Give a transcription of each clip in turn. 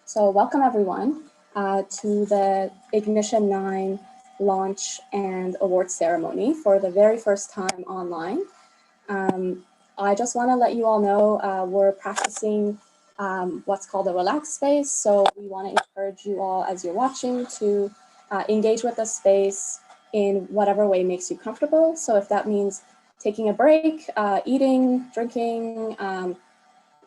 So welcome everyone to the Ignition 9 launch and award ceremony for the very first time online. I just want to let you all know we're practicing what's called a relaxed space. So we want to encourage you all as you're watching to engage with the space in whatever way makes you comfortable. So if that means taking a break, eating, drinking,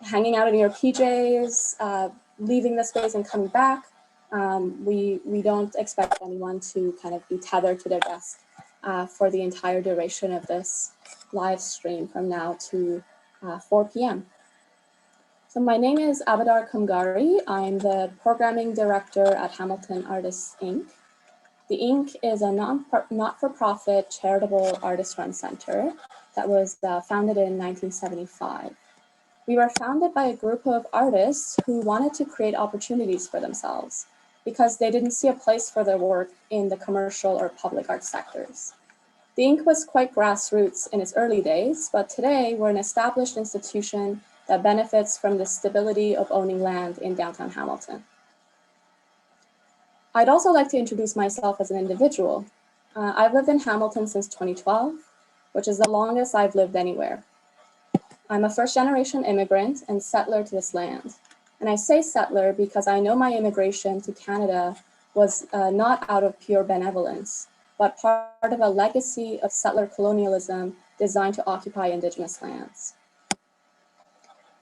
hanging out in your PJs, leaving the space and coming back, we don't expect anyone to kind of be tethered to their desk for the entire duration of this live stream from now to 4 p.m. So my name is Abadar Kumgari. I'm the programming director at Hamilton Artists, Inc. The Inc. is a not-for-profit charitable artist-run center that was founded in 1975. We were founded by a group of artists who wanted to create opportunities for themselves because they didn't see a place for their work in the commercial or public art sectors. The Inc. was quite grassroots in its early days, but today we're an established institution that benefits from the stability of owning land in downtown Hamilton. I'd also like to introduce myself as an individual. I've lived in Hamilton since 2012, which is the longest I've lived anywhere. I'm a first-generation immigrant and settler to this land. And I say settler because I know my immigration to Canada was not out of pure benevolence, but part of a legacy of settler colonialism designed to occupy Indigenous lands.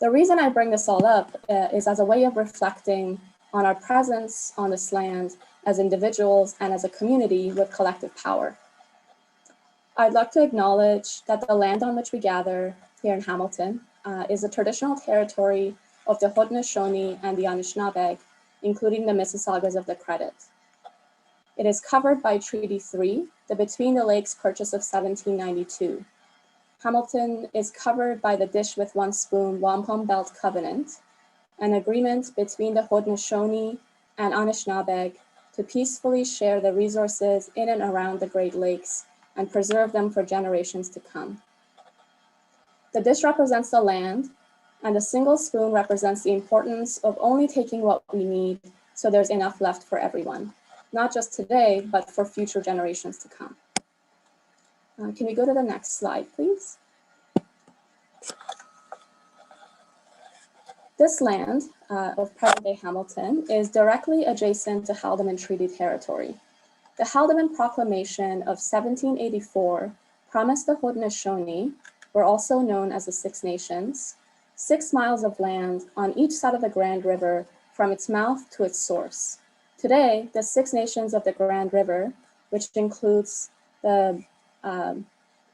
The reason I bring this all up is as a way of reflecting on our presence on this land as individuals and as a community with collective power. I'd like to acknowledge that the land on which we gather here in Hamilton is the traditional territory of the Haudenosaunee and the Anishinaabeg, including the Mississaugas of the Credit. It is covered by Treaty 3, the Between the Lakes Purchase of 1792. Hamilton is covered by the Dish with One Spoon Wampum Belt Covenant, an agreement between the Haudenosaunee and Anishinaabeg to peacefully share the resources in and around the Great Lakes and preserve them for generations to come. The dish represents the land, and the single spoon represents the importance of only taking what we need so there's enough left for everyone, not just today, but for future generations to come. Can we go to the next slide, please? This land of present-day Hamilton is directly adjacent to Haldimand Treaty territory. The Haldimand Proclamation of 1784 promised the Haudenosaunee, were also known as the Six Nations, 6 miles of land on each side of the Grand River from its mouth to its source. Today, the 6 nations of the Grand River, which includes the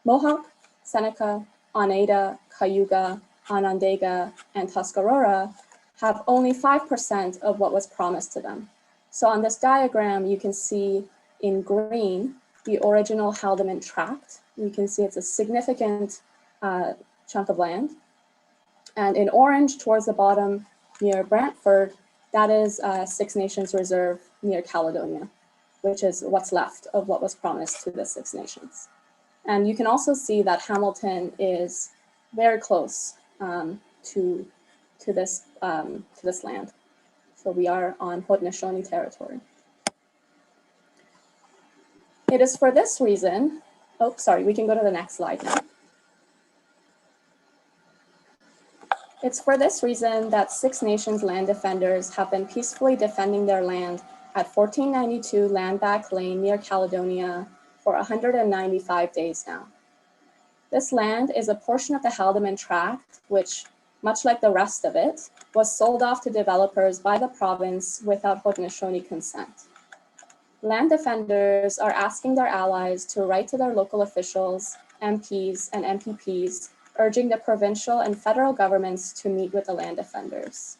Mohawk, Seneca, Oneida, Cayuga, Onondaga, and Tuscarora, have only 5% of what was promised to them. So on this diagram, you can see in green the original Haldimand Tract. You can see it's a significant chunk of land. And in orange towards the bottom near Brantford, that is Six Nations Reserve near Caledonia, which is what's left of what was promised to the Six Nations. And you can also see that Hamilton is very close to this land. So we are on Haudenosaunee territory. It is for this reason, oh, sorry, we can go to the next slide now. It's for this reason that Six Nations land defenders have been peacefully defending their land at 1492 Landback Lane near Caledonia for 195 days now. This land is a portion of the Haldimand Tract, which, much like the rest of it, was sold off to developers by the province without Haudenosaunee consent. Land defenders are asking their allies to write to their local officials, MPs, and MPPs, urging the provincial and federal governments to meet with the land defenders.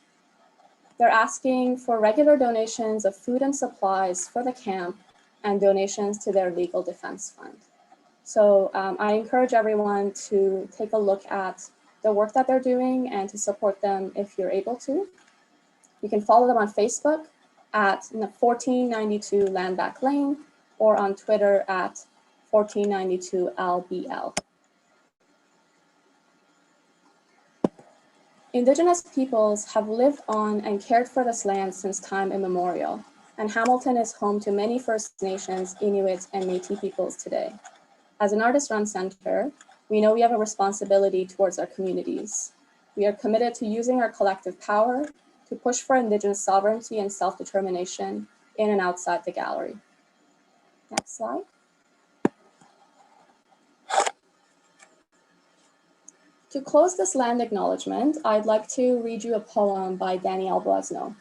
They're asking for regular donations of food and supplies for the camp and donations to their legal defense fund. So I encourage everyone to take a look at the work that they're doing and to support them if you're able to. You can follow them on Facebook at 1492 Landback Lane or on Twitter at 1492LBL. Indigenous peoples have lived on and cared for this land since time immemorial, and Hamilton is home to many First Nations, Inuit, and Métis peoples today. As an artist-run center, we know we have a responsibility towards our communities. We are committed to using our collective power to push for Indigenous sovereignty and self-determination in and outside the gallery. Next slide. To close this land acknowledgement, I'd like to read you a poem by Danielle Boisneau.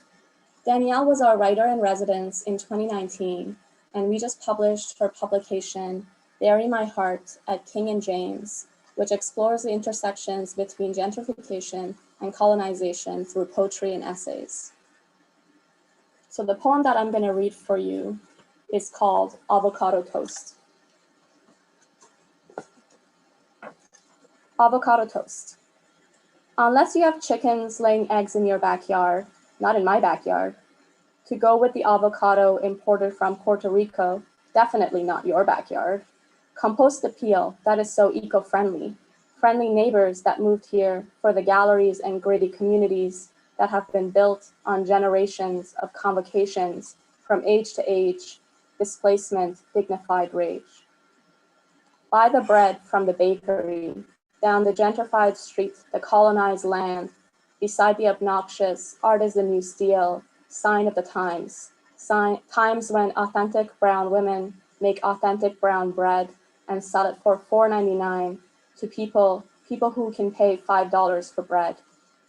Danielle was our writer-in-residence in 2019, and we just published her publication, Bury My Heart at King and James, which explores the intersections between gentrification and colonization through poetry and essays. So the poem that I'm going to read for you is called Avocado Toast. Avocado toast. Unless you have chickens laying eggs in your backyard, not in my backyard, to go with the avocado imported from Puerto Rico, definitely not your backyard. Compost the peel, that is so eco-friendly. Friendly neighbors that moved here for the galleries and gritty communities that have been built on generations of convocations from age to age, displacement, dignified rage. Buy the bread from the bakery, down the gentrified street, the colonized land, beside the obnoxious art is the new steel, sign of the times, times when authentic brown women make authentic brown bread and sell it for $4.99 to people who can pay $5 for bread.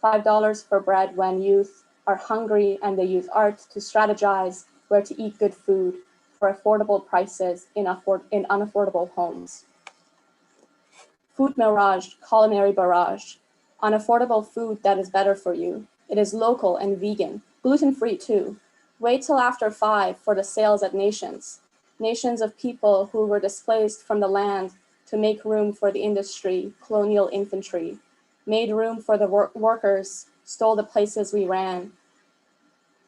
$5 for bread when youth are hungry and they use art to strategize where to eat good food for affordable prices in unaffordable homes. Food mirage, culinary barrage, unaffordable food that is better for you. It is local and vegan, gluten-free too. Wait till after 5 for the sales at Nations. Nations of people who were displaced from the land to make room for the industry, colonial infantry, made room for the workers, stole the places we ran.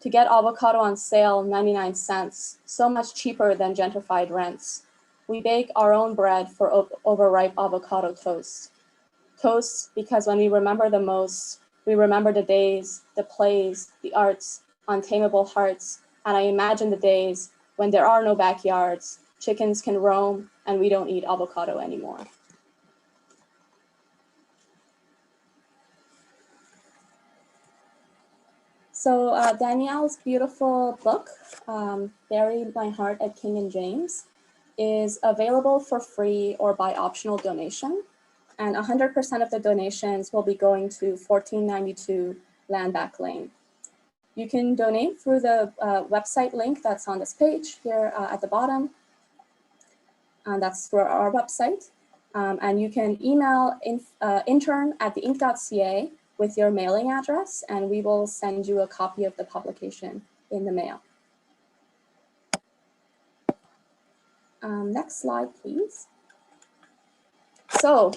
To get avocado on sale, 99 cents, so much cheaper than gentrified rents. We bake our own bread for overripe avocado toast. Toast because when we remember the most, we remember the days, the plays, the arts, untamable hearts, and I imagine the days when there are no backyards, chickens can roam, and we don't eat avocado anymore. So Danielle's beautiful book, Bury My Heart at King and James, is available for free or by optional donation. And 100% of the donations will be going to 1492 Landback Lane. You can donate through the website link that's on this page here at the bottom. And that's through our website. And you can email intern@theink.ca with your mailing address, and we will send you a copy of the publication in the mail. Next slide, please. So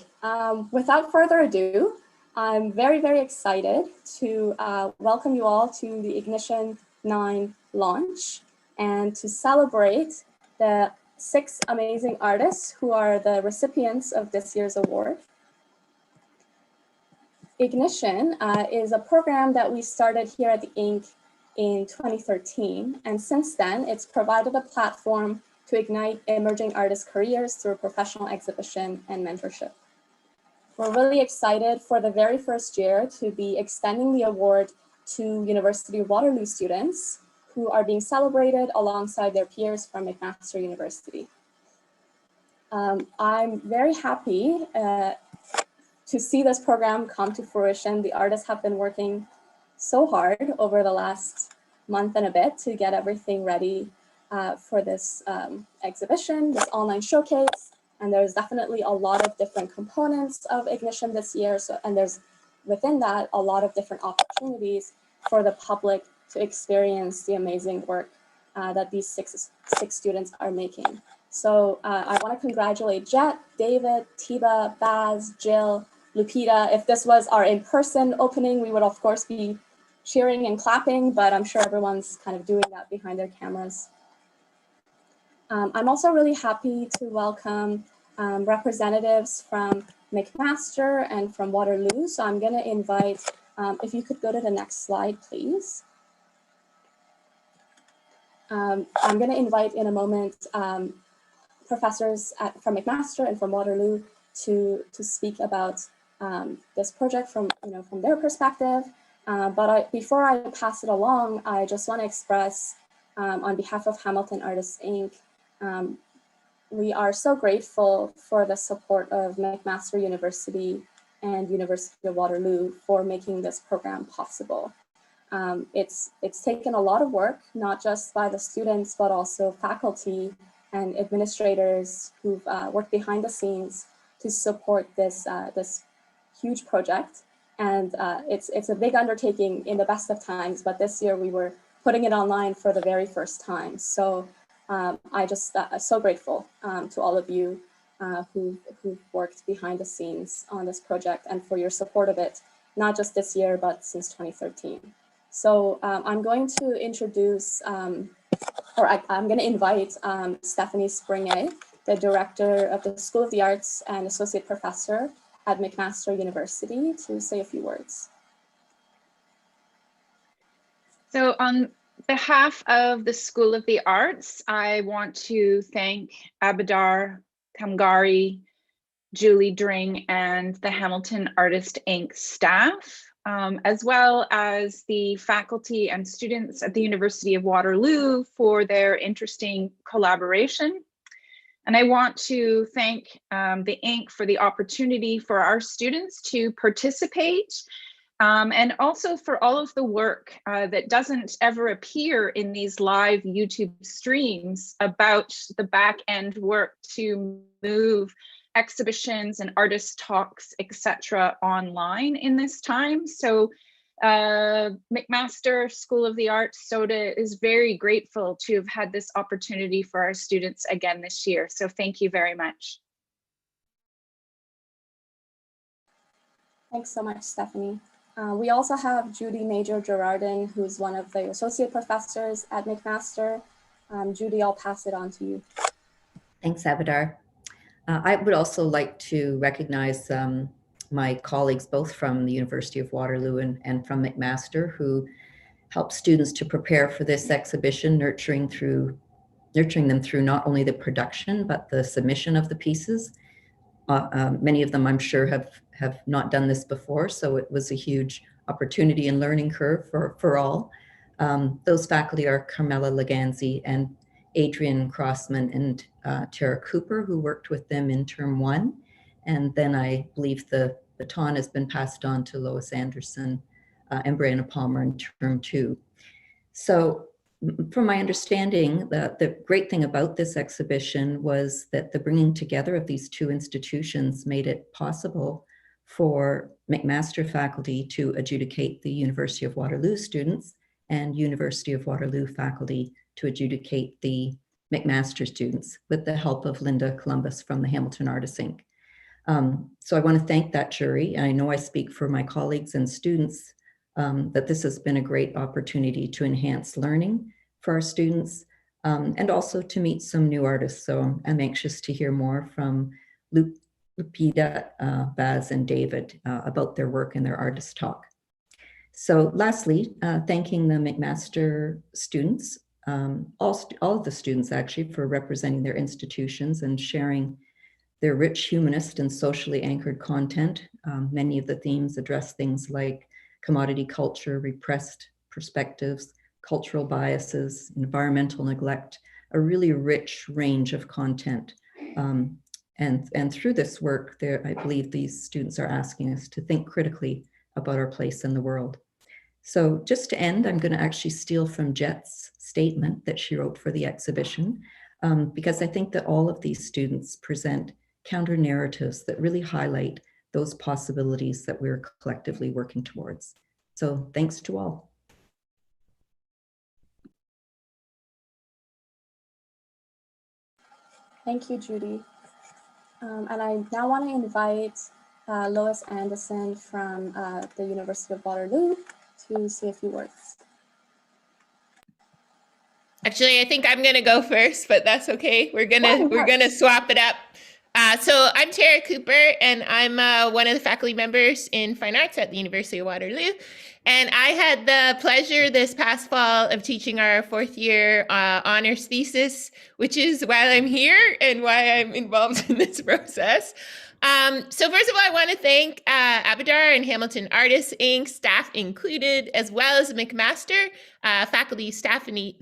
without further ado, I'm very, very excited to welcome you all to the Ignition 9 launch and to celebrate the 6 amazing artists who are the recipients of this year's award. Ignition is a program that we started here at the Ink in 2013. And since then, it's provided a platform to ignite emerging artist careers through professional exhibition and mentorship. We're really excited for the very first year to be extending the award to University of Waterloo students who are being celebrated alongside their peers from McMaster University. I'm very happy to see this program come to fruition. The artists have been working so hard over the last month and a bit to get everything ready for this exhibition, this online showcase. And there's definitely a lot of different components of Ignition this year. And there's within that a lot of different opportunities for the public to experience the amazing work that these six students are making. So I want to congratulate Jet, David, Teba, Baz, Jill, Lupita. If this was our in-person opening, we would of course be cheering and clapping, but I'm sure everyone's kind of doing that behind their cameras. I'm also really happy to welcome representatives from McMaster and from Waterloo. So I'm going to invite If you could go to the next slide, please. I'm going to invite in a moment professors from McMaster and from Waterloo to speak about this project from their perspective. But before I pass it along, I just want to express on behalf of Hamilton Artists Inc. We are so grateful for the support of McMaster University and University of Waterloo for making this program possible. It's taken a lot of work, not just by the students, but also faculty and administrators who've worked behind the scenes to support this, this huge project. And it's a big undertaking in the best of times, but this year we were putting it online for the very first time. So I just so grateful to all of you who've worked behind the scenes on this project and for your support of it, not just this year, but since 2013. So I'm going to introduce, I'm going to invite Stephanie Springet, the director of the School of the Arts and associate professor at McMaster University, to say a few words. So on behalf of the School of the Arts, I want to thank Abadar Kamgari, Julie Dring, and the Hamilton Artist Inc. staff, as well as the faculty and students at the University of Waterloo for their interesting collaboration. And I want to thank the Inc. for the opportunity for our students to participate, and also for all of the work that doesn't ever appear in these live YouTube streams about the back end work to move exhibitions and artist talks, etc. online in this time. So McMaster School of the Arts, SOTA, is very grateful to have had this opportunity for our students again this year. So thank you very much. Thanks so much, Stephanie. We also have Judy Major Gerardin, who's one of the associate professors at McMaster. Judy, I'll pass it on to you. Thanks, Abadar. I would also like to recognize my colleagues, both from the University of Waterloo and from McMaster, who helped students to prepare for this exhibition, nurturing them through not only the production, but the submission of the pieces. Many of them, I'm sure, have not done this before, so it was a huge opportunity and learning curve for all. Those faculty are Carmela Laganzi and Adrian Crossman and Tara Cooper, who worked with them in term 1. And then I believe the baton has been passed on to Lois Anderson and Brianna Palmer in term 2. So from my understanding, the great thing about this exhibition was that the bringing together of these two institutions made it possible for McMaster faculty to adjudicate the University of Waterloo students and University of Waterloo faculty to adjudicate the McMaster students with the help of Linda Columbus from the Hamilton Artists Inc. So I want to thank that jury. I know I speak for my colleagues and students that this has been a great opportunity to enhance learning for our students and also to meet some new artists. So I'm anxious to hear more from Lupita, Baz, and David about their work and their artist talk. So lastly, thanking the McMaster students, all of the students actually, for representing their institutions and sharing their rich humanist and socially anchored content. Many of the themes address things like commodity culture, repressed perspectives, cultural biases, environmental neglect, a really rich range of content. And through this work, I believe these students are asking us to think critically about our place in the world. So just to end, I'm going to actually steal from Jet's statement that she wrote for the exhibition, because I think that all of these students present counter narratives that really highlight those possibilities that we're collectively working towards. So thanks to all. Thank you, Judy. And I now want to invite Lois Anderson from the University of Waterloo to say a few words. Actually, I think I'm gonna go first, but that's okay. We're gonna swap it up. So I'm Tara Cooper, and I'm one of the faculty members in Fine Arts at the University of Waterloo. And I had the pleasure this past fall of teaching our fourth year honors thesis, which is why I'm here and why I'm involved in this process. So first of all, I want to thank Abadar and Hamilton Artists Inc., staff included, as well as McMaster, faculty Stephanie,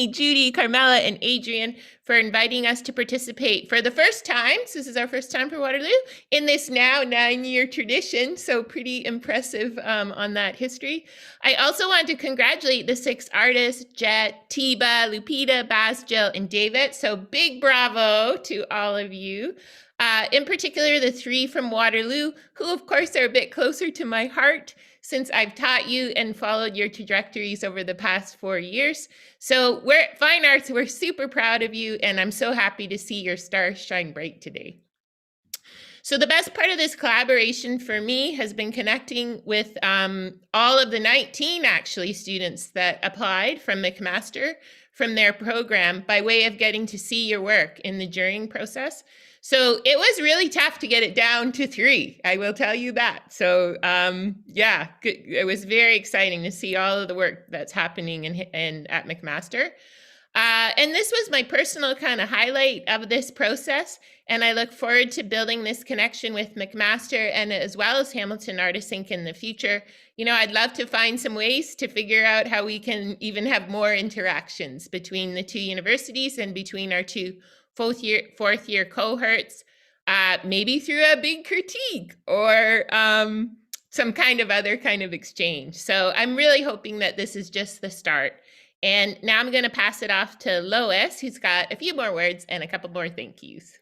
Judy, Carmela, and Adrian for inviting us to participate for the first time. So this is our first time for Waterloo in this now 9-year tradition. So pretty impressive on that history. I also want to congratulate the 6 artists, Jet, Teba, Lupita, Baz, Jill, and David. So big bravo to all of you. In particular, the 3 from Waterloo, who of course are a bit closer to my heart since I've taught you and followed your trajectories over the past 4 years. So we're at Fine Arts, we're super proud of you, and I'm so happy to see your stars shine bright today. So the best part of this collaboration for me has been connecting with all of the 19 actually students that applied from McMaster from their program by way of getting to see your work in the jurying process. So it was really tough to get it down to 3, I will tell you that. So yeah, it was very exciting to see all of the work that's happening at McMaster. And this was my personal kind of highlight of this process. And I look forward to building this connection with McMaster and as well as Hamilton Artists Inc. in the future. You know, I'd love to find some ways to figure out how we can even have more interactions between the 2 universities and between our 2 fourth year cohorts, maybe through a big critique or some kind of other kind of exchange. So I'm really hoping that this is just the start. And now I'm going to pass it off to Lois, who's got a few more words and a couple more thank yous.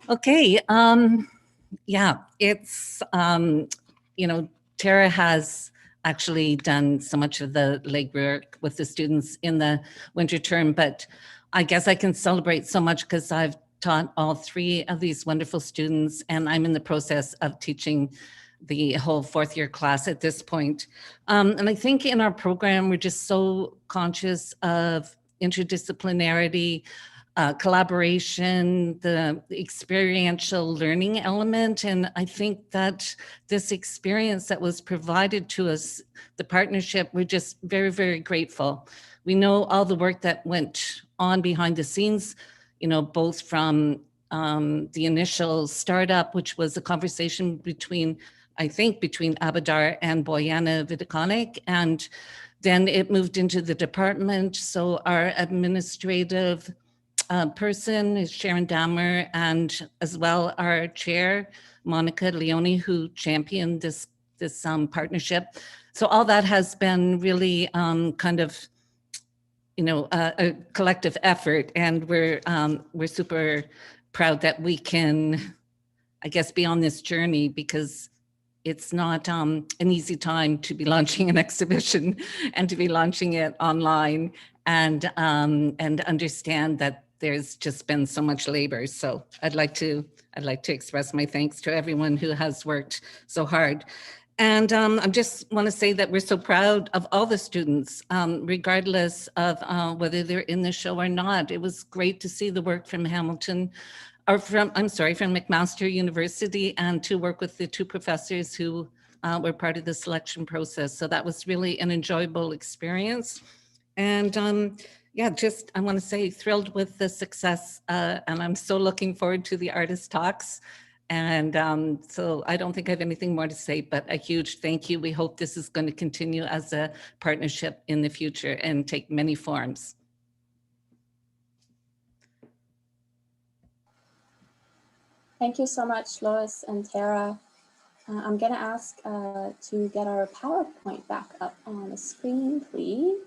Okay. Yeah, it's, you know, Tara has actually done so much of the legwork with the students in the winter term, but I guess I can celebrate so much because I've taught all 3 of these wonderful students, and I'm in the process of teaching the whole 4th year class at this point. And I think in our program, we're just so conscious of interdisciplinarity, collaboration, the experiential learning element. And I think that this experience that was provided to us, the partnership, we're just very, very grateful. We know all the work that went on behind the scenes, you know, both from the initial startup, which was a conversation between, I think, between Abadar and Boyana Vidikonik, and then it moved into the department. So our administrative person is Sharon Dammer, and as well our chair, Monica Leone, who championed this partnership. So all that has been really kind of, you know, a collective effort, and we're super proud that we can, I guess, be on this journey, because it's not an easy time to be launching an exhibition and to be launching it online, and understand that there's just been so much labor. So I'd like to express my thanks to everyone who has worked so hard. And I just want to say that we're so proud of all the students, regardless of whether they're in the show or not. It was great to see the work from Hamilton, or from McMaster University, and to work with the 2 professors who were part of the selection process. So that was really an enjoyable experience. And yeah, just I want to say thrilled with the success, and I'm so looking forward to the artist talks. And so I don't think I have anything more to say, but a huge thank you. We hope this is going to continue as a partnership in the future and take many forms. Thank you so much, Lois and Tara. I'm going to ask to get our PowerPoint back up on the screen, please.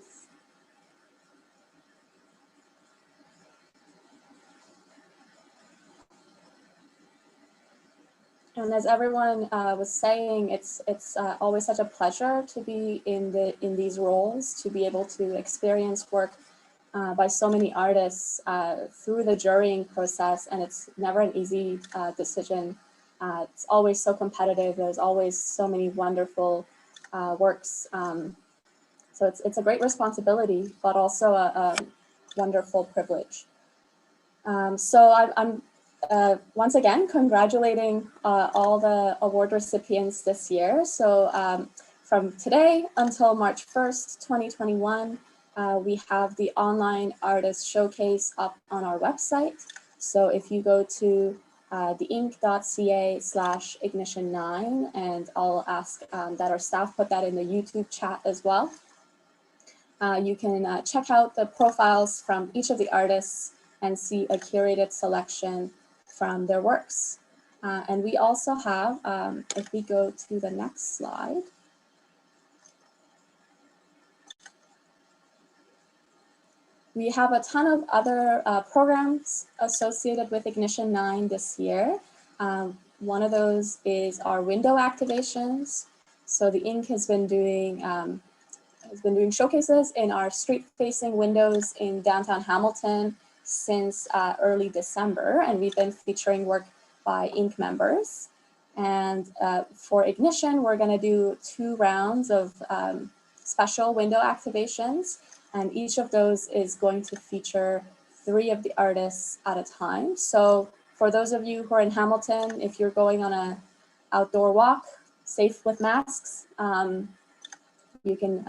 And as everyone was saying, it's always such a pleasure to be in these roles, to be able to experience work by so many artists through the jurying process, and it's never an easy decision. It's always so competitive. There's always so many wonderful works. So it's a great responsibility, but also wonderful privilege. So I'm once again congratulating all the award recipients this year. So from today until March 1st, 2021, we have the online artist showcase up on our website. So if you go to theinc.ca/ignition9, and I'll ask that our staff put that in the YouTube chat as well. You can check out the profiles from each of the artists and see a curated selection from their works. And we also have, if we go to the next slide, we have a ton of other programs associated with Ignition 9 this year. One of those is our window activations. So the Inc. has been doing showcases in our street-facing windows in downtown Hamilton since early December, and we've been featuring work by Inc. members. And for Ignition, we're going to do 2 rounds of special window activations, and each of those is going to feature 3 of the artists at a time. So for those of you who are in Hamilton, if you're going on an outdoor walk, safe with masks, you can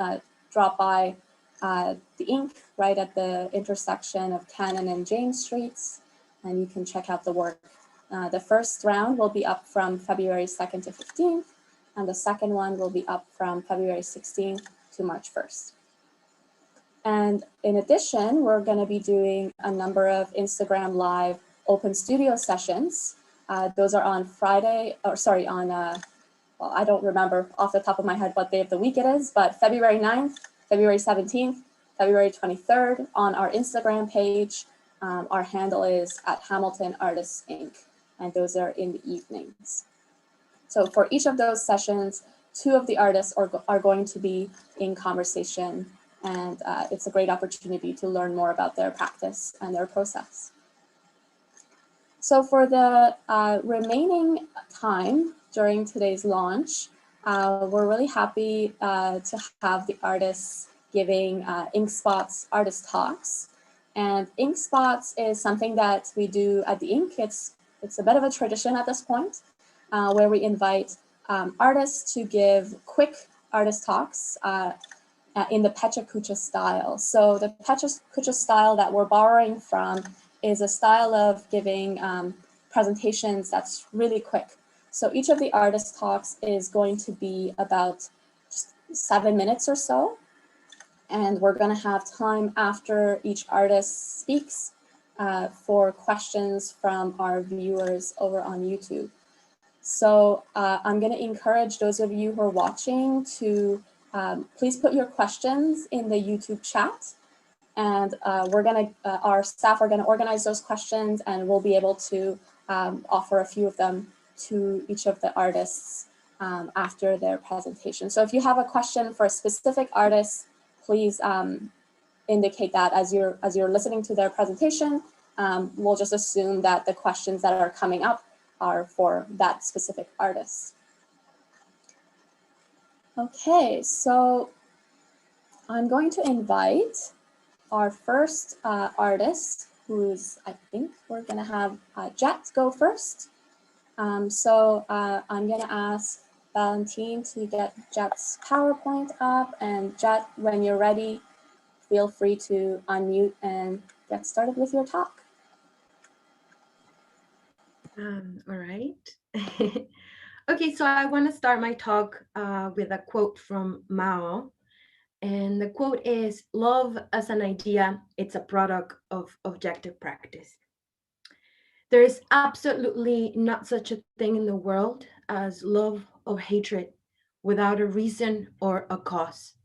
drop by the Inc. right at the intersection of Cannon and James Streets, and you can check out the work. The first round will be up from February 2nd to 15th, and the second one will be up from February 16th to March 1st. And in addition, we're going to be doing a number of Instagram Live open studio sessions. Those are on Friday, or sorry, on, well, I don't remember off the top of my head what day of the week it is, but February 9th, February 17th, February 23rd on our Instagram page. Our handle is @Hamilton Artists Inc., and those are in the evenings. So for each of those sessions, 2 of the artists are going to be in conversation, and it's a great opportunity to learn more about their practice and their process. So for the remaining time during today's launch, we're really happy to have the artists giving Ink Spots artist talks. And Ink Spots is something that we do at the Ink. It's a bit of a tradition at this point, where we invite artists to give quick artist talks in the Pecha Kucha style. So the Pecha Kucha style that we're borrowing from is a style of giving presentations that's really quick. So each of the artist talks is going to be about 7 minutes or so. And we're going to have time after each artist speaks for questions from our viewers over on YouTube. So I'm going to encourage those of you who are watching to please put your questions in the YouTube chat. And our staff are going to organize those questions, and we'll be able to offer a few of them to each of the artists after their presentation. So if you have a question for a specific artist, please indicate that as you're listening to their presentation. We'll just assume that the questions that are coming up are for that specific artist. Okay, so I'm going to invite our first artist, who's, I think we're gonna have Jet go first. So I'm gonna ask Valentine to get Jet's PowerPoint up, and Jet, when you're ready, feel free to unmute and get started with your talk. All right. Okay, so I want to start my talk with a quote from Mao. And the quote is, "Love as an idea, it's a product of objective practice." There is absolutely not such a thing in the world as love or hatred without a reason or a cause.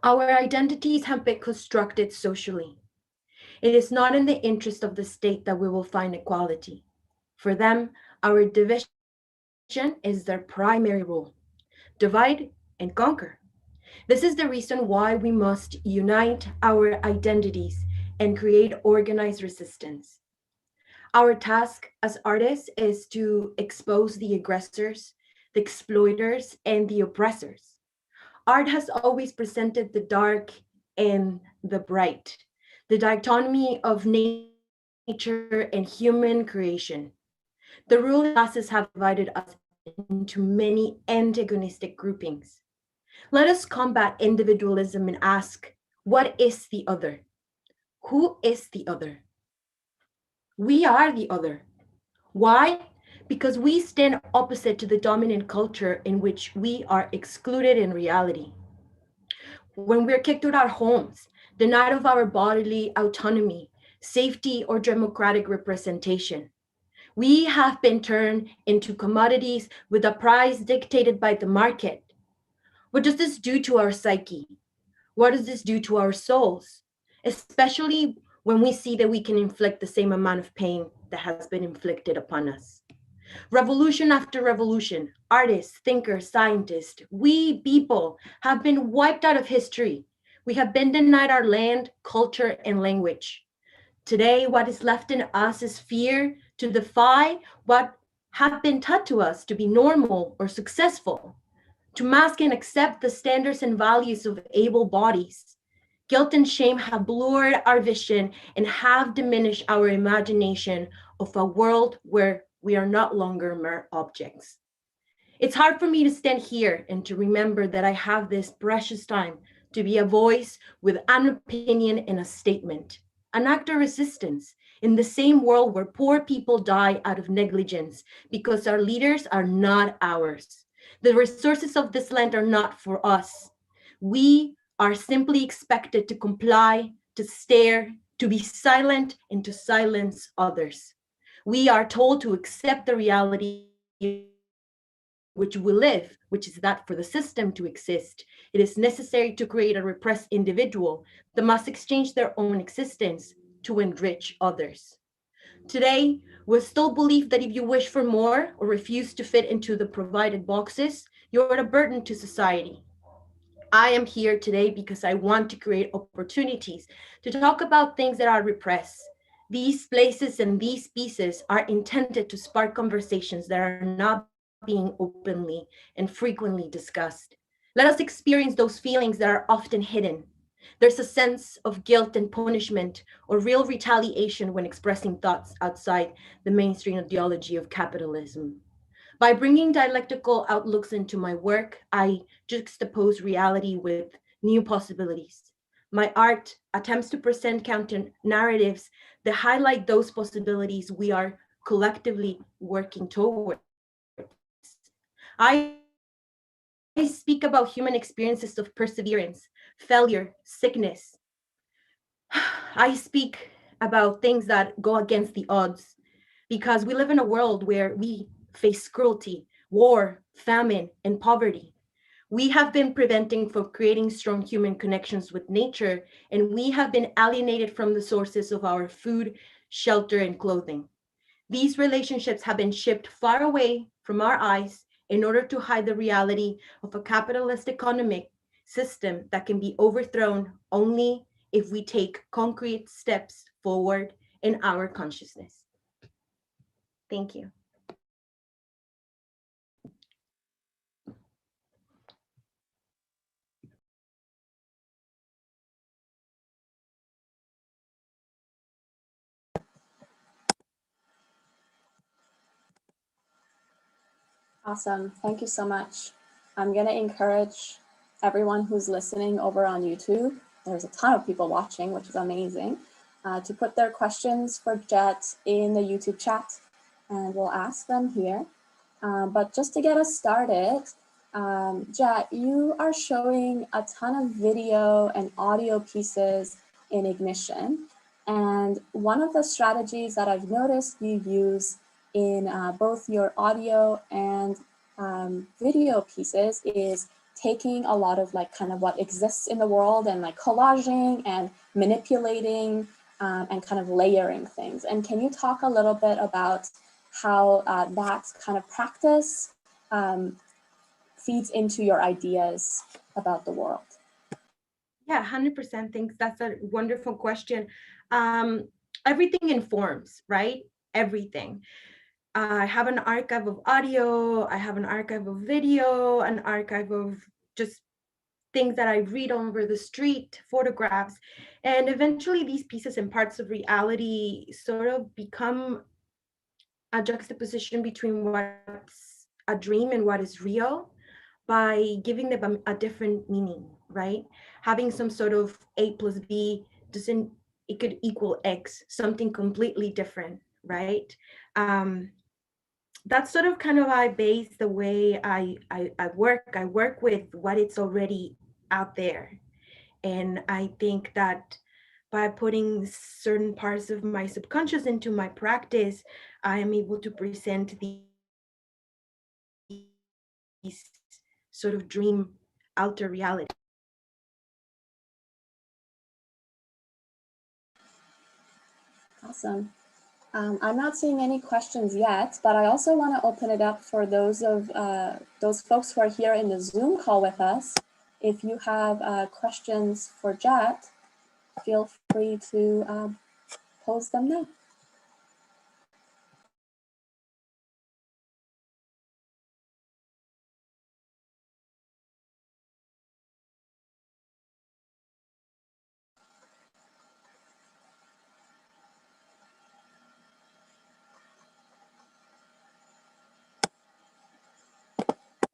Our identities have been constructed socially. It is not in the interest of the state that we will find equality. For them, our division is their primary rule. Divide and conquer. This is the reason why we must unite our identities and create organized resistance. Our task as artists is to expose the aggressors, the exploiters, and the oppressors. Art has always presented the dark and the bright. the dichotomy of nature and human creation. The ruling classes have divided us into many antagonistic groupings. Let us combat individualism and ask, what is the other? Who is the other? We are the other. Why? Because we stand opposite to the dominant culture in which we are excluded in reality. When we're kicked out of our homes, denied of our bodily autonomy, safety, or democratic representation, we have been turned into commodities with a price dictated by the market. What does this do to our psyche? What does this do to our souls? Especially when we see that we can inflict the same amount of pain that has been inflicted upon us. Revolution after revolution, artists, thinkers, scientists, we people have been wiped out of history. We have been denied our land, culture, and language. Today, what is left in us is fear to defy what have been taught to us to be normal or successful, to mask and accept the standards and values of able bodies. Guilt and shame have blurred our vision and have diminished our imagination of a world where we are not longer mere objects. It's hard for me to stand here and to remember that I have this precious time to be a voice with an opinion and a statement, an act of resistance in the same world where poor people die out of negligence because our leaders are not ours. The resources of this land are not for us. We are simply expected to comply, to stare, to be silent, and to silence others. We are told to accept the reality which we live, which is that for the system to exist, it is necessary to create a repressed individual that must exchange their own existence to enrich others. Today, we still believe that if you wish for more or refuse to fit into the provided boxes, you're a burden to society. I am here today because I want to create opportunities to talk about things that are repressed. These places and these pieces are intended to spark conversations that are not being openly and frequently discussed. Let us experience those feelings that are often hidden. There's a sense of guilt and punishment or real retaliation when expressing thoughts outside the mainstream ideology of capitalism. By bringing dialectical outlooks into my work, I juxtapose reality with new possibilities. My art attempts to present counter narratives that highlight those possibilities we are collectively working towards. I speak about human experiences of perseverance, failure, sickness. I speak about things that go against the odds because we live in a world where we face cruelty, war, famine, and poverty. We have been preventing from creating strong human connections with nature, and we have been alienated from the sources of our food, shelter, and clothing. These relationships have been shipped far away from our eyes in order to hide the reality of a capitalist economic system that can be overthrown only if we take concrete steps forward in our consciousness. Thank you. Awesome. Thank you so much. I'm going to encourage everyone who's listening over on YouTube, there's a ton of people watching, which is amazing, to put their questions for Jet in the YouTube chat, and we'll ask them here. But just to get us started, Jet, you are showing a ton of video and audio pieces in Ignition. And one of the strategies that I've noticed you use in both your audio and video pieces is taking a lot of like kind of what exists in the world and like collaging and manipulating and kind of layering things. And can you talk a little bit about how that kind of practice feeds into your ideas about the world? Yeah, 100%. Thanks. That's a wonderful question. Everything informs, right? Everything. I have an archive of audio, I have an archive of video, an archive of just things that I read over the street, photographs, and eventually these pieces and parts of reality sort of become a juxtaposition between what's a dream and what is real by giving them a different meaning, right? Having some sort of A plus B doesn't, it could equal X, something completely different, right? That's sort of kind of I base the way I work. I work with what it's already out there. And I think that by putting certain parts of my subconscious into my practice, I am able to present these sort of dream outer reality. Awesome. I'm not seeing any questions yet, but I also want to open it up for those folks who are here in the Zoom call with us. If you have questions for Jet, feel free to pose them now.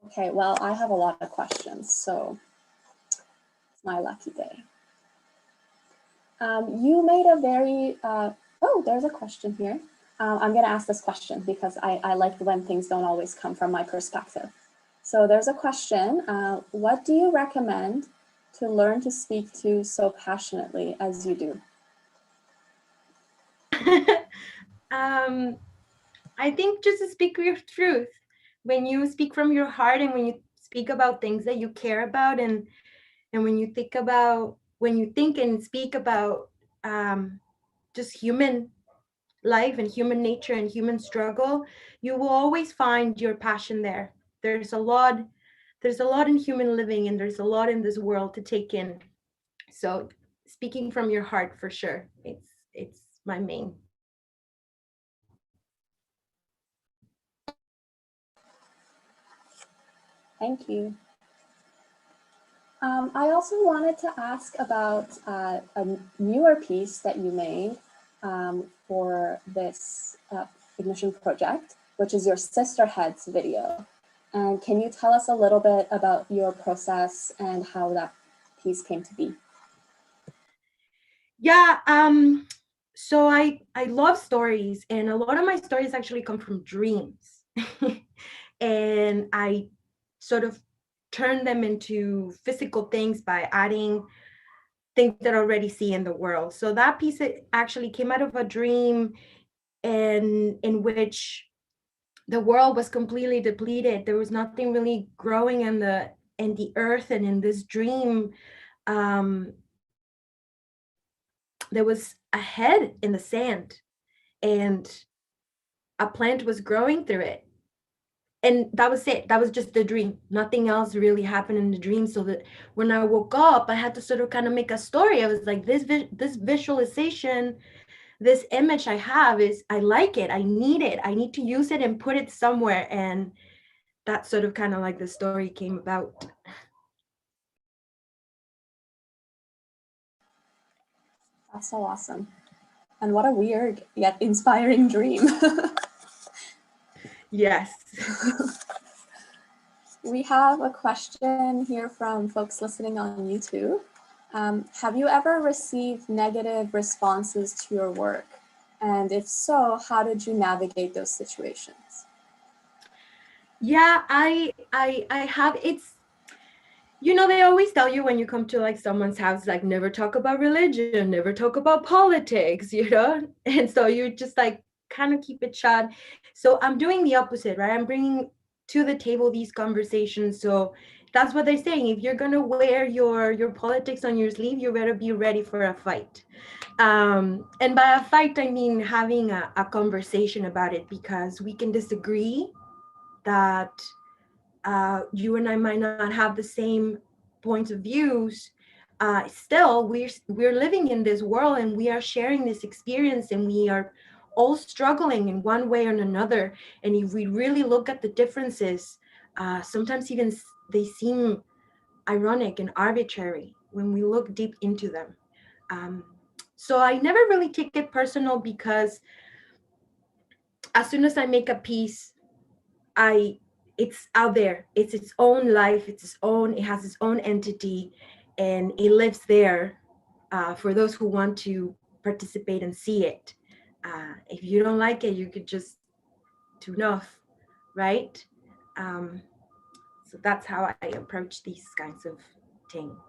Okay, well, I have a lot of questions, so it's my lucky day. You made a very, oh, there's a question here. I'm gonna ask this question because I like when things don't always come from my perspective. So there's a question, what do you recommend to learn to speak to so passionately as you do? I think just to speak your truth. When you speak from your heart and when you speak about things that you care about, and when you think and speak about just human life and human nature and human struggle, you will always find your passion there. There's a lot in human living, and there's a lot in this world to take in. So speaking from your heart, for sure, it's my main. Thank you. I also wanted to ask about a newer piece that you made for this Ignition project, which is your Sisterheads video. And can you tell us a little bit about your process and how that piece came to be? Yeah, so I love stories, and a lot of my stories actually come from dreams. And I sort of turn them into physical things by adding things that I already see in the world. So that piece actually came out of a dream, and in which the world was completely depleted. There was nothing really growing in the earth, and in this dream, there was a head in the sand, and a plant was growing through it. And that was it. That was just the dream. Nothing else really happened in the dream. So that when I woke up, I had to sort of kind of make a story. I was like, this visualization, this image I have is, I like it. I need it. I need to use it and put it somewhere. And that's sort of kind of like the story came about. That's so awesome. And what a weird yet inspiring dream. Yes. We have a question here from folks listening on YouTube. Have you ever received negative responses to your work? And if so, how did you navigate those situations? Yeah, I have. It's, you know, they always tell you when you come to like someone's house, like, never talk about religion, never talk about politics, you know? And so you just like kind of keep it shut. So I'm doing the opposite, right? I'm bringing to the table these conversations. So that's what they're saying. If you're going to wear your politics on your sleeve, you better be ready for a fight. And by a fight, I mean having a conversation about it, because we can disagree, that you and I might not have the same points of views. Still, we're living in this world, and we are sharing this experience, and we are all struggling in one way or another. And if we really look at the differences, sometimes even they seem ironic and arbitrary when we look deep into them. So I never really take it personal, because as soon as I make a piece, it's out there. It's its own life. It has its own entity, and it lives there for those who want to participate and see it. If you don't like it, you could just tune off, right? So that's how I approach these kinds of things.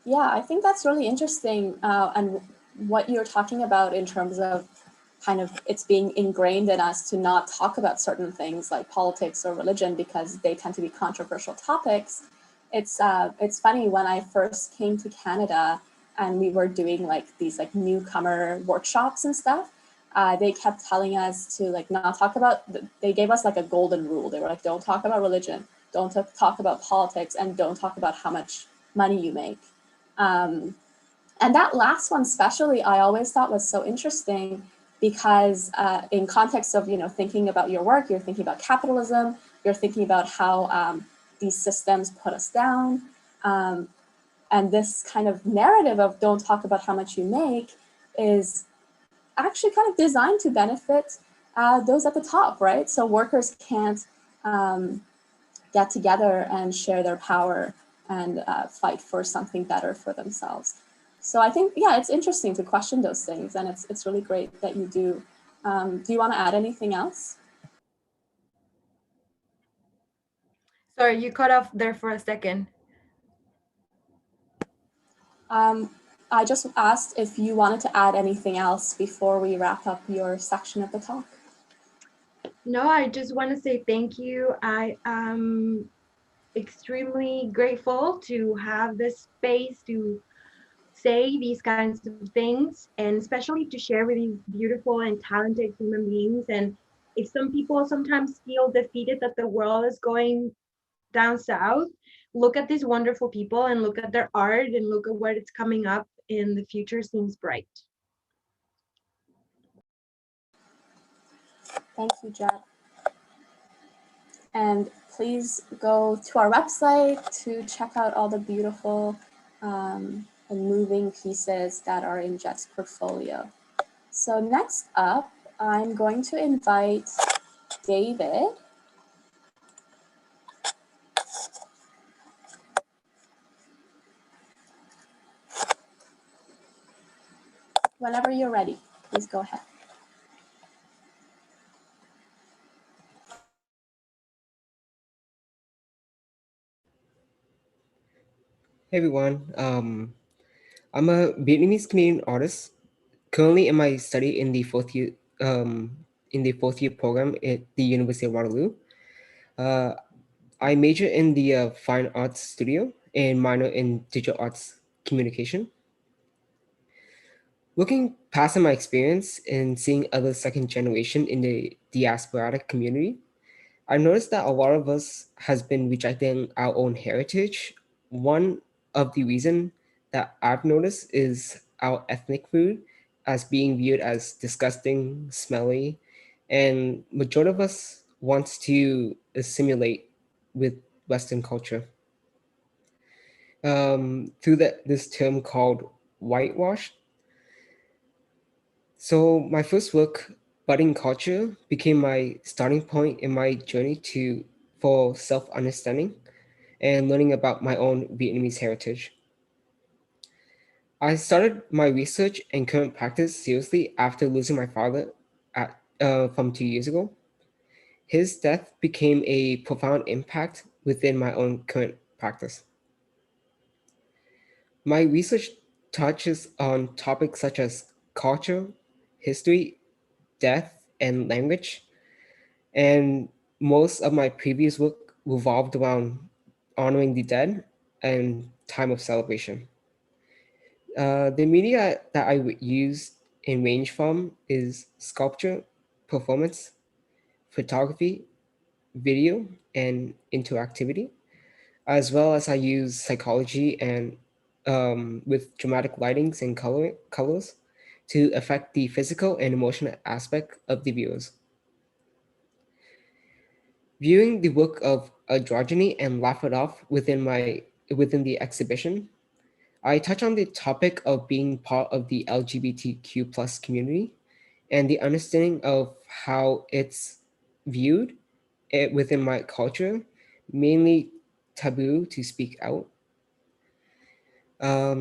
Yeah, I think that's really interesting. And what you're talking about in terms of kind of it's being ingrained in us to not talk about certain things like politics or religion because they tend to be controversial topics. It's funny, when I first came to Canada and we were doing like these like newcomer workshops and stuff, they kept telling us to like not talk about, they gave us like a golden rule. They were like, don't talk about religion, don't talk about politics, and don't talk about how much money you make. And that last one especially, I always thought was so interesting because in context of, thinking about your work, you're thinking about capitalism, you're thinking about how these systems put us down. And this kind of narrative of don't talk about how much you make is actually kind of designed to benefit those at the top, right? So workers can't get together and share their power and fight for something better for themselves. So I think, yeah, it's interesting to question those things, and it's really great that you do. Do you want to add anything else? Sorry, you cut off there for a second. I just asked if you wanted to add anything else before we wrap up your section of the talk. No, I just want to say thank you. I am extremely grateful to have this space to say these kinds of things, and especially to share with these beautiful and talented human beings. And if some people sometimes feel defeated that the world is going down south, look at these wonderful people and look at their art and look at what it's coming up, and the future seems bright. Thank you, Jet. And please go to our website to check out all the beautiful and moving pieces that are in Jet's portfolio. So next up, I'm going to invite David. Whenever you're ready, please go ahead. Hey everyone, I'm a Vietnamese Canadian artist, currently in my study in the fourth year program at the University of Waterloo. I major in the fine arts studio and minor in digital arts communication. Looking past my experience and seeing other second generation in the diasporic community, I noticed that a lot of us has been rejecting our own heritage. One of the reason that I've noticed is our ethnic food as being viewed as disgusting, smelly, and majority of us wants to assimilate with Western culture. Through this term called whitewash. So my first work, Budding Culture, became my starting point in my journey for self-understanding and learning about my own Vietnamese heritage. I started my research and current practice seriously after losing my father from 2 years ago. His death became a profound impact within my own current practice. My research touches on topics such as culture, history, death, and language, and most of my previous work revolved around honoring the dead and time of celebration. The media that I would use and range from is sculpture, performance, photography, video, and interactivity, as well as I use psychology and with dramatic lightings and colors to affect the physical and emotional aspect of the viewers. Viewing the work of androgyny and laugh it off within the exhibition. I touch on the topic of being part of the LGBTQ plus community and the understanding of how it's viewed within my culture, mainly taboo to speak out.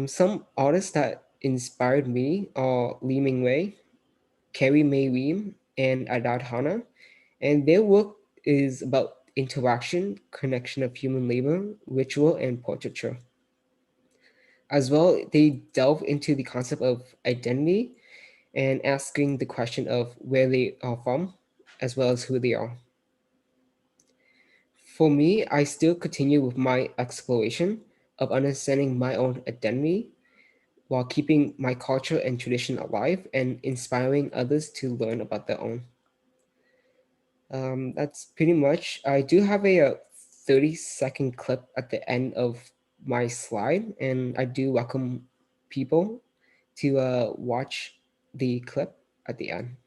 Some artists that inspired me are Lee Ming-wei, Carrie Mae Weem, and Adad Hana, and their work is about interaction, connection of human labor, ritual, and portraiture. As well, they delve into the concept of identity and asking the question of where they are from, as well as who they are. For me, I still continue with my exploration of understanding my own identity while keeping my culture and tradition alive and inspiring others to learn about their own. That's pretty much. I do have a 30-second clip at the end of my slide, and I do welcome people to watch the clip at the end.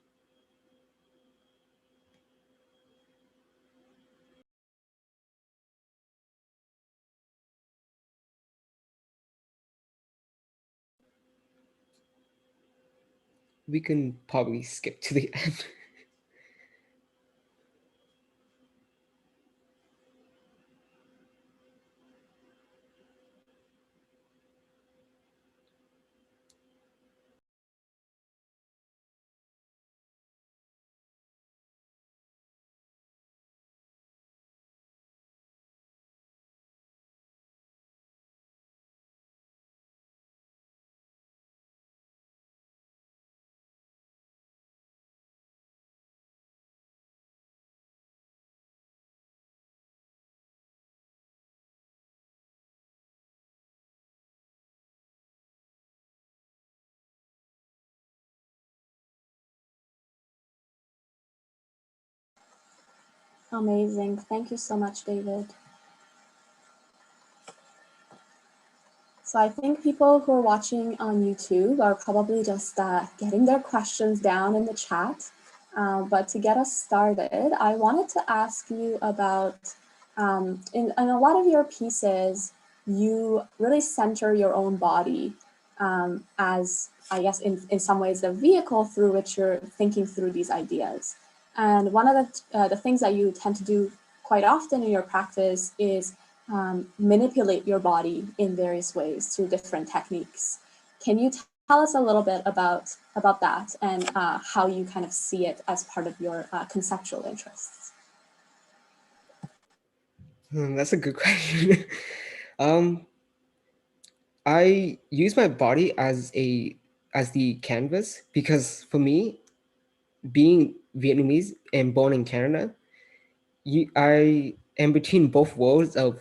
We can probably skip to the end. Amazing. Thank you so much, David. So I think people who are watching on YouTube are probably just getting their questions down in the chat. But to get us started, I wanted to ask you about, in a lot of your pieces, you really center your own body as, I guess, in some ways, the vehicle through which you're thinking through these ideas. And one of the things that you tend to do quite often in your practice is manipulate your body in various ways through different techniques. Can you tell us a little bit about that and how you kind of see it as part of your conceptual interests? That's a good question. I use my body as the canvas because for me, being Vietnamese and born in Canada, I am between both worlds of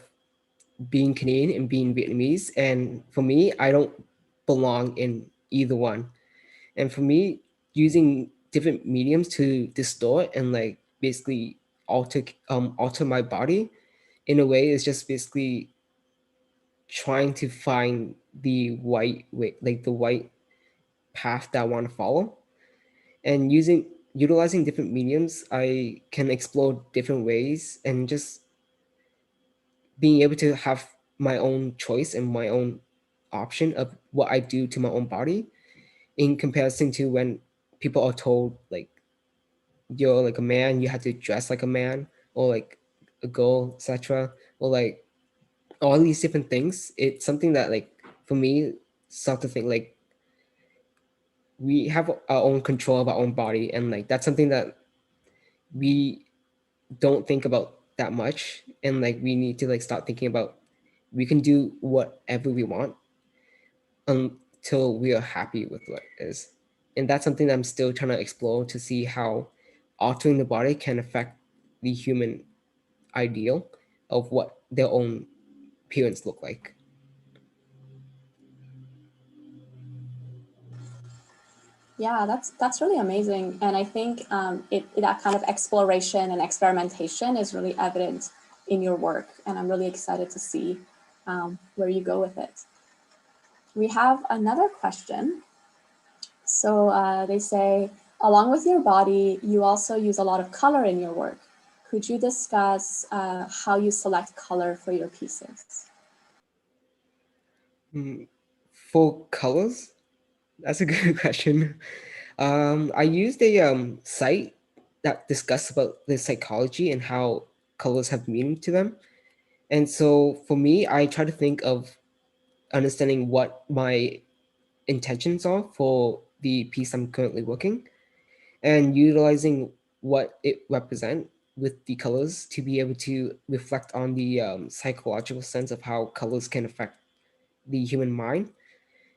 being Canadian and being Vietnamese. And for me, I don't belong in either one. And for me, using different mediums to distort and like basically alter my body in a way is just basically trying to find the right way, like the right path that I want to follow. And utilizing different mediums, I can explore different ways and just being able to have my own choice and my own option of what I do to my own body in comparison to when people are told like you're like a man, you have to dress like a man, or like a girl, etc. Or like all these different things. It's something that like for me start to think like we have our own control of our own body, and like that's something that we don't think about that much, and like we need to like start thinking about we can do whatever we want until we are happy with what is. And that's something that I'm still trying to explore to see how altering the body can affect the human ideal of what their own appearance look like. Yeah, that's really amazing. And I think that kind of exploration and experimentation is really evident in your work. And I'm really excited to see where you go with it. We have another question. So they say, along with your body, you also use a lot of color in your work. could you discuss how you select color for your pieces? For colors, that's a good question. I used a site that discussed about the psychology and how colors have meaning to them. And so for me, I try to think of understanding what my intentions are for the piece I'm currently working and utilizing what it represents with the colors to be able to reflect on the psychological sense of how colors can affect the human mind,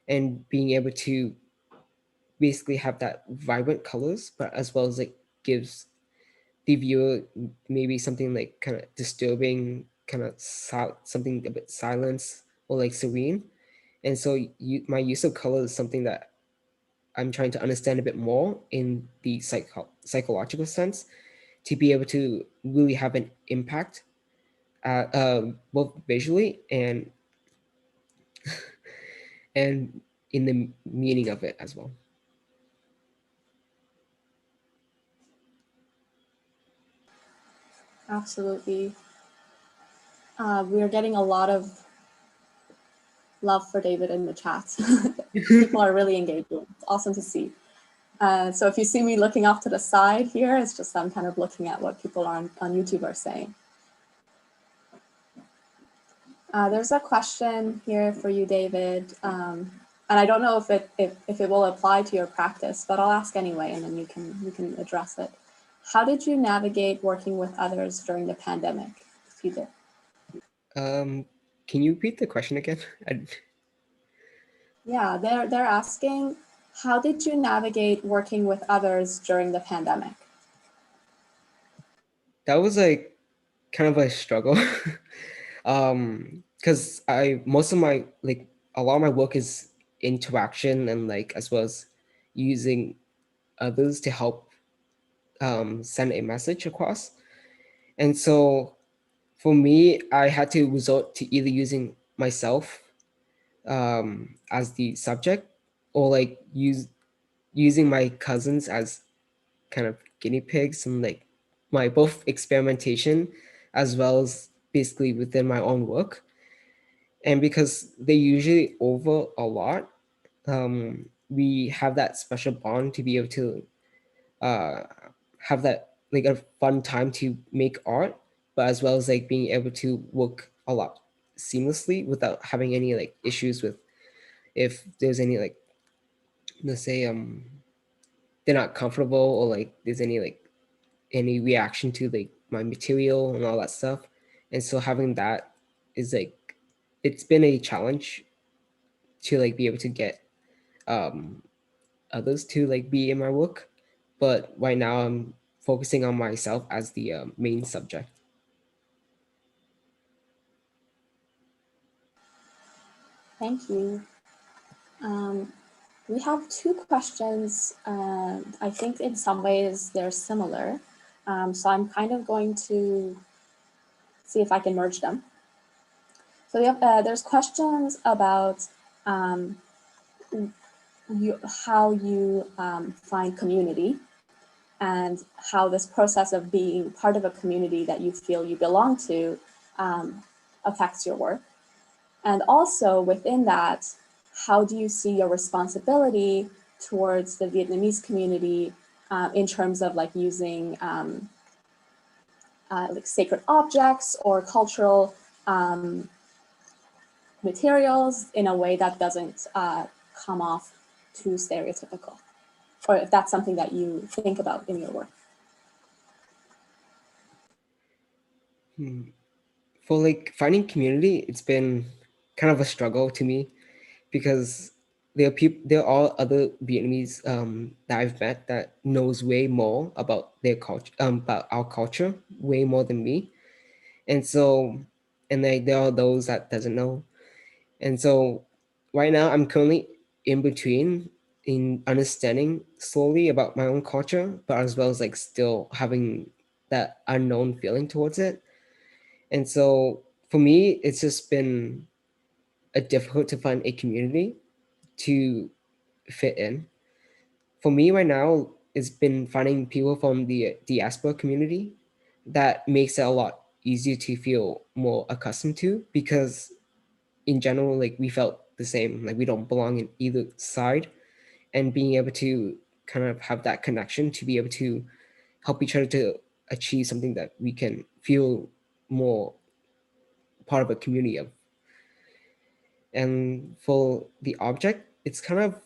and being able to basically have that vibrant colors, but as well as it gives the viewer maybe something like kind of disturbing, kind of something a bit silence or like serene. And so my use of color is something that I'm trying to understand a bit more in the psychological sense, to be able to really have an impact both visually and and in the meaning of it as well. Absolutely. We are getting a lot of love for David in the chat. People are really engaging. It's awesome to see. So if you see me looking off to the side here, it's just I'm kind of looking at what people on YouTube are saying. There's a question here for you, David. And I don't know if it will apply to your practice, but I'll ask anyway, and then you can address it. How did you navigate working with others during the pandemic, if you did? Can you repeat the question again? Yeah, they're asking, how did you navigate working with others during the pandemic? That was like kind of a struggle. Because most of my a lot of my work is interaction and like as well as using others to help send a message across. And so for me, I had to resort to either using myself as the subject, or like using my cousins as kind of guinea pigs, and like my both experimentation as well as basically within my own work. And because they usually over a lot, we have that special bond to be able to uh, have that like a fun time to make art, but as well as like being able to work a lot seamlessly without having any like issues with if there's any like, let's say they're not comfortable, or like there's any reaction to like my material and all that stuff. And so having that is like, it's been a challenge to like be able to get others to like be in my work, but right now I'm focusing on myself as the main subject. Thank you. We have two questions. I think in some ways they're similar. So I'm kind of going to see if I can merge them. So there's questions about how you find community, and how this process of being part of a community that you feel you belong to affects your work. And also within that, how do you see your responsibility towards the Vietnamese community in terms of like using like sacred objects or cultural materials in a way that doesn't come off too stereotypical, or if that's something that you think about in your work? For like finding community, it's been kind of a struggle to me, because there are other Vietnamese that I've met that knows way more about their culture, about our culture, way more than me. And so, and there are those that doesn't know. And so right now I'm currently in between, in understanding slowly about my own culture, but as well as like still having that unknown feeling towards it. And so for me, it's just been difficult to find a community to fit in. For me right now, it's been finding people from the diaspora community, that makes it a lot easier to feel more accustomed to, because in general, like we felt the same, like we don't belong in either side, and being able to kind of have that connection to be able to help each other to achieve something that we can feel more part of a community of. And for the object, it's kind of,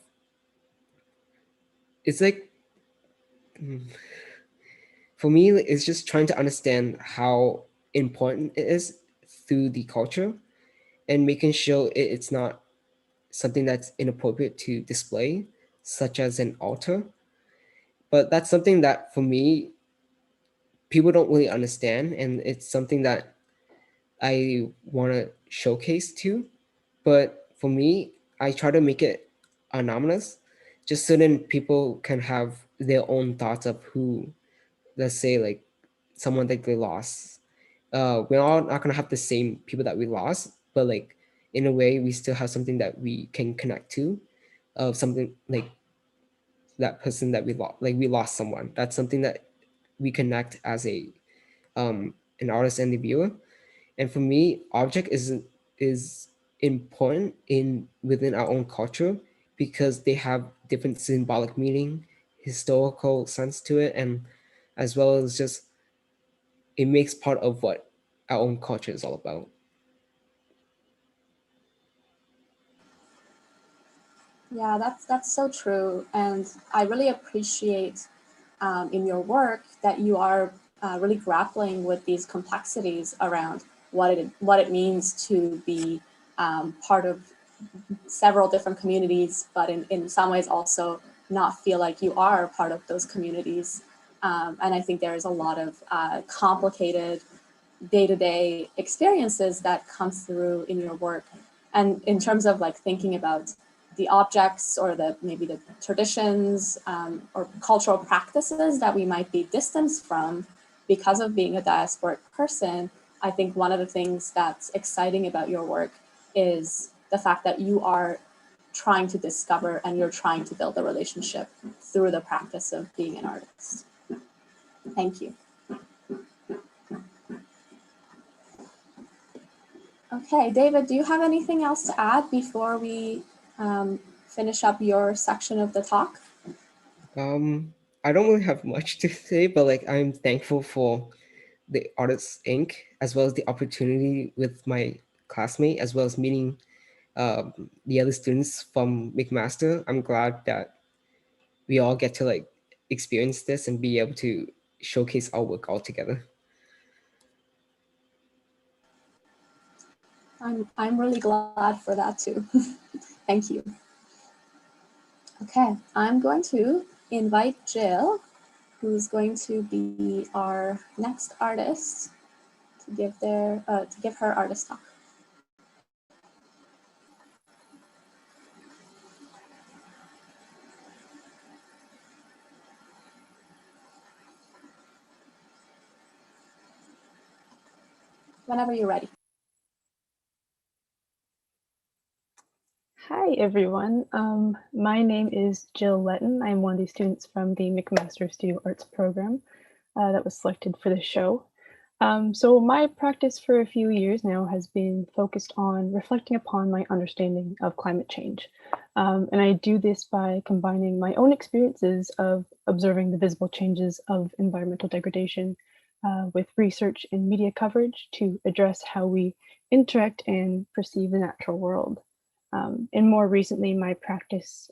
it's like, for me, it's just trying to understand how important it is through the culture, and making sure it's not something that's inappropriate to display, such as an altar. But that's something that for me, people don't really understand. And it's something that I want to showcase too. But for me, I try to make it anonymous, just so then people can have their own thoughts of who, let's say, like someone that they lost. We're all not gonna have the same people that we lost, but like in a way, we still have something that we can connect to, of something like that person that we lost. Like we lost someone. That's something that we connect as a an artist and the viewer. And for me, object is important in within our own culture, because they have different symbolic meaning, historical sense to it, and as well as just it makes part of what our own culture is all about. Yeah, that's so true, and I really appreciate in your work that you are really grappling with these complexities around what it means to be part of several different communities, but in some ways also not feel like you are part of those communities. And I think there is a lot of complicated day-to-day experiences that come through in your work. And in terms of like thinking about the objects or maybe the traditions or cultural practices that we might be distanced from because of being a diasporic person, I think one of the things that's exciting about your work is the fact that you are trying to discover and you're trying to build a relationship through the practice of being an artist. Thank you. Okay, David, do you have anything else to add before we finish up your section of the talk? I don't really have much to say, but like I'm thankful for the Artists Inc. as well as the opportunity with my classmate, as well as meeting the other students from McMaster. I'm glad that we all get to like experience this and be able to showcase our work all together. I'm really glad for that too. Thank you. Okay, I'm going to invite Jill, who's going to be our next artist, to give her artist talk. Whenever you're ready. Hi, everyone. My name is Jill Letten. I'm one of the students from the McMaster Studio Arts program that was selected for the show. So my practice for a few years now has been focused on reflecting upon my understanding of climate change. And I do this by combining my own experiences of observing the visible changes of environmental degradation with research and media coverage to address how we interact and perceive the natural world. And more recently, my practice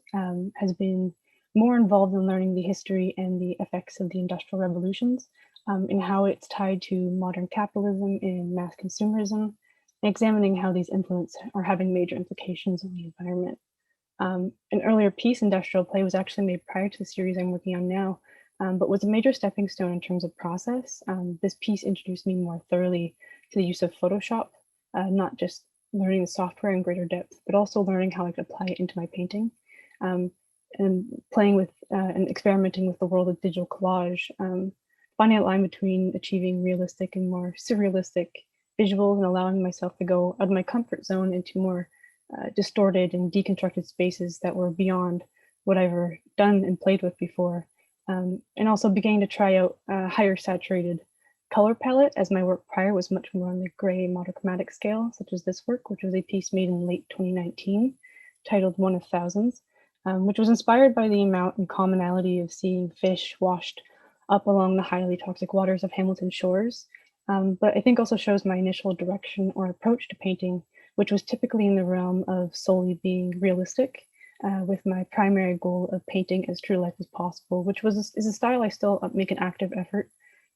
has been more involved in learning the history and the effects of the Industrial Revolutions and how it's tied to modern capitalism and mass consumerism, and examining how these influences are having major implications on the environment. An earlier piece, Industrial Play, was actually made prior to the series I'm working on now, but was a major stepping stone in terms of process. This piece introduced me more thoroughly to the use of Photoshop, not just learning the software in greater depth, but also learning how I could apply it into my painting, and playing with and experimenting with the world of digital collage, finding a line between achieving realistic and more surrealistic visuals and allowing myself to go out of my comfort zone into more distorted and deconstructed spaces that were beyond what I've ever done and played with before. And also beginning to try out higher saturated color palette, as my work prior was much more on the gray monochromatic scale, such as this work, which was a piece made in late 2019 titled One of Thousands, which was inspired by the amount and commonality of seeing fish washed up along the highly toxic waters of Hamilton shores. But I think also shows my initial direction or approach to painting, which was typically in the realm of solely being realistic, with my primary goal of painting as true life as possible, which is a style I still make an active effort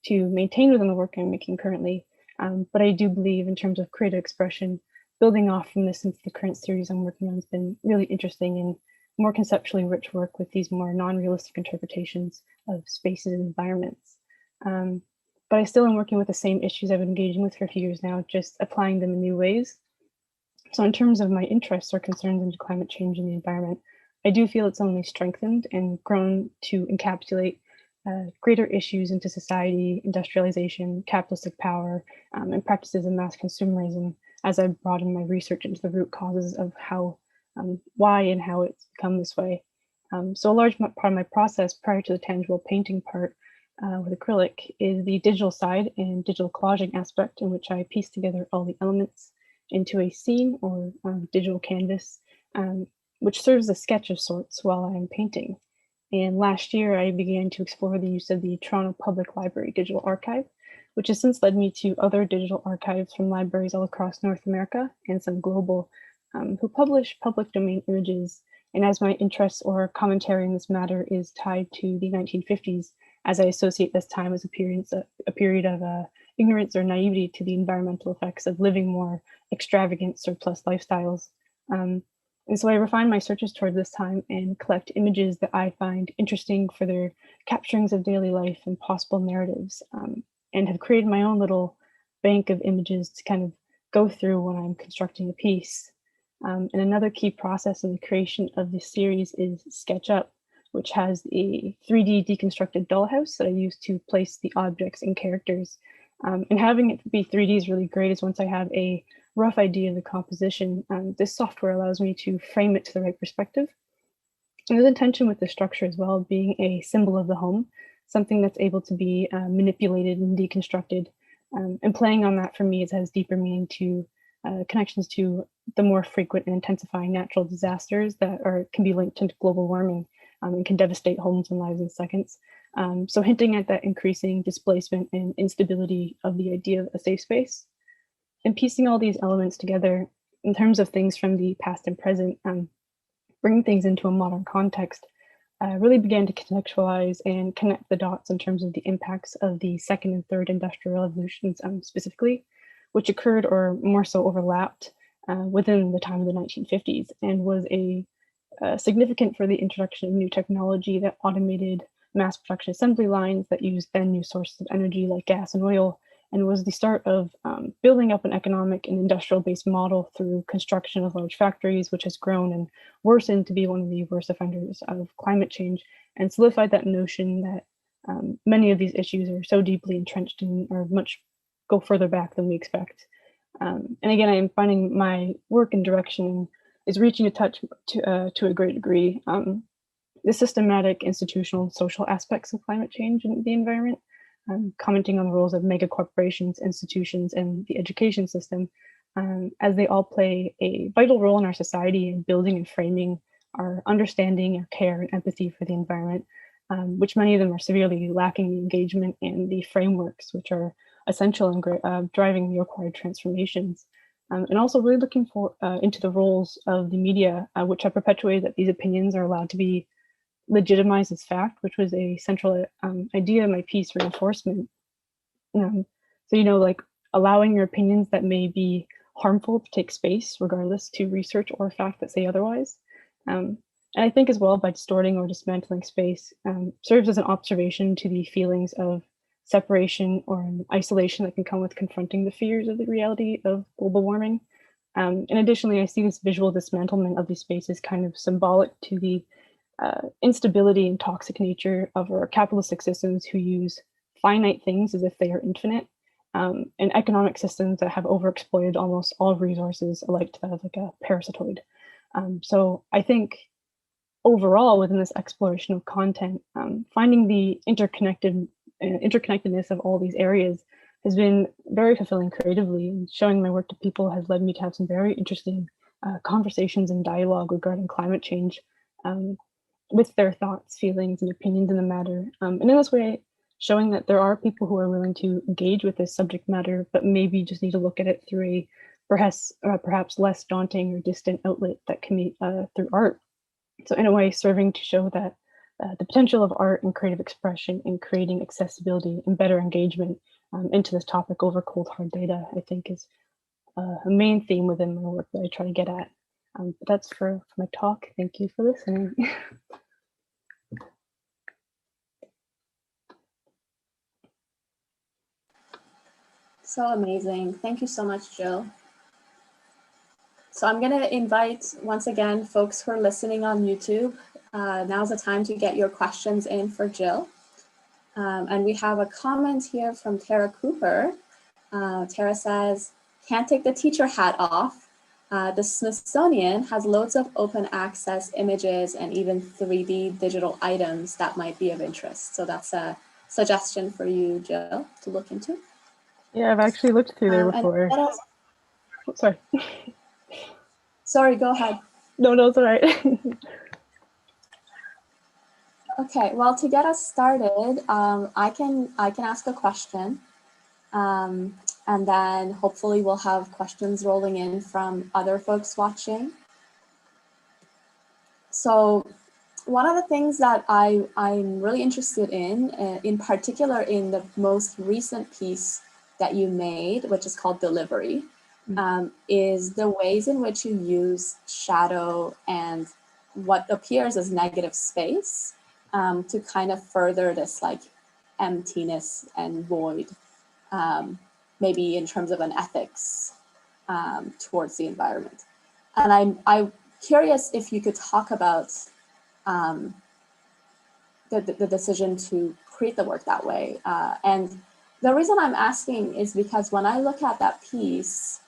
to maintain within the work I'm making currently. But I do believe in terms of creative expression, building off from this into the current series I'm working on has been really interesting and more conceptually rich work with these more non-realistic interpretations of spaces and environments. But I still am working with the same issues I've been engaging with for a few years now, just applying them in new ways. So in terms of my interests or concerns into climate change and the environment, I do feel it's only strengthened and grown to encapsulate greater issues into society, industrialization, capitalistic power, and practices of mass consumerism as I broaden my research into the root causes of how, why and how it's become this way. So a large part of my process prior to the tangible painting part with acrylic is the digital side and digital collaging aspect, in which I piece together all the elements into a scene or digital canvas, which serves as a sketch of sorts while I'm painting. And last year, I began to explore the use of the Toronto Public Library Digital Archive, which has since led me to other digital archives from libraries all across North America and some global, who publish public domain images. And as my interest or commentary in this matter is tied to the 1950s, as I associate this time as a period of ignorance or naivety to the environmental effects of living more extravagant surplus lifestyles. And so I refine my searches toward this time and collect images that I find interesting for their capturings of daily life and possible narratives, and have created my own little bank of images to kind of go through when I'm constructing a piece. And another key process in the creation of this series is SketchUp, which has a 3D deconstructed dollhouse that I use to place the objects and characters. And having it be 3D is really great, as once I have a rough idea of the composition, this software allows me to frame it to the right perspective. And there's intention with the structure as well, being a symbol of the home, something that's able to be manipulated and deconstructed. And playing on that for me, it has deeper meaning to connections to the more frequent and intensifying natural disasters that can be linked to global warming and can devastate homes and lives in seconds. So hinting at that increasing displacement and instability of the idea of a safe space. And piecing all these elements together in terms of things from the past and present, bringing things into a modern context, really began to contextualize and connect the dots in terms of the impacts of the second and third industrial revolutions specifically, which occurred or more so overlapped within the time of the 1950s and was significant for the introduction of new technology that automated mass production assembly lines that used then new sources of energy like gas and oil, and was the start of building up an economic and industrial-based model through construction of large factories, which has grown and worsened to be one of the worst offenders of climate change, and solidified that notion that many of these issues are so deeply entrenched in or go further back than we expect. And again, I am finding my work and direction is reaching a touch to a great degree the systematic, institutional, and social aspects of climate change and the environment, commenting on the roles of mega corporations, institutions, and the education system, as they all play a vital role in our society in building and framing our understanding, our care, and empathy for the environment, which many of them are severely lacking the engagement and the frameworks which are essential in driving the required transformations. And also really looking into the roles of the media, which have perpetuated that these opinions are allowed to be legitimized as fact, which was a central idea of my piece, reinforcement. So, like allowing your opinions that may be harmful to take space, regardless to research or fact that say otherwise. And I think as well, by distorting or dismantling space, serves as an observation to the feelings of separation or isolation that can come with confronting the fears of the reality of global warming. And additionally, I see this visual dismantlement of these spaces kind of symbolic to the instability and toxic nature of our capitalistic systems who use finite things as if they are infinite, and economic systems that have overexploited almost all resources alike to that of like a parasitoid. So I think overall within this exploration of content, finding the interconnectedness of all these areas has been very fulfilling creatively, and showing my work to people has led me to have some very interesting conversations and dialogue regarding climate change with their thoughts, feelings, and opinions in the matter. And in this way, showing that there are people who are willing to engage with this subject matter, but maybe just need to look at it through a perhaps less daunting or distant outlet that can be through art. So in a way, serving to show that the potential of art and creative expression in creating accessibility and better engagement into this topic over cold hard data, I think is a main theme within my work that I try to get at. But that's for my talk. Thank you for listening. So amazing. Thank you so much, Jill. So I'm going to invite, once again, folks who are listening on YouTube, now's the time to get your questions in for Jill. And we have a comment here from Tara Cooper. Tara says, can't take the teacher hat off. The Smithsonian has loads of open access images and even 3D digital items that might be of interest. So that's a suggestion for you, Jill, to look into. Yeah, I've actually looked through there before. Oh, sorry. Sorry, go ahead. No, it's all right. Okay, well, to get us started, I can ask a question, and then hopefully we'll have questions rolling in from other folks watching. So one of the things that I'm really interested in particular in the most recent piece that you made, which is called Delivery, is the ways in which you use shadow and what appears as negative space to kind of further this like emptiness and void, maybe in terms of an ethics towards the environment. And I'm curious if you could talk about the decision to create the work that way. And the reason I'm asking is because when I look at that piece,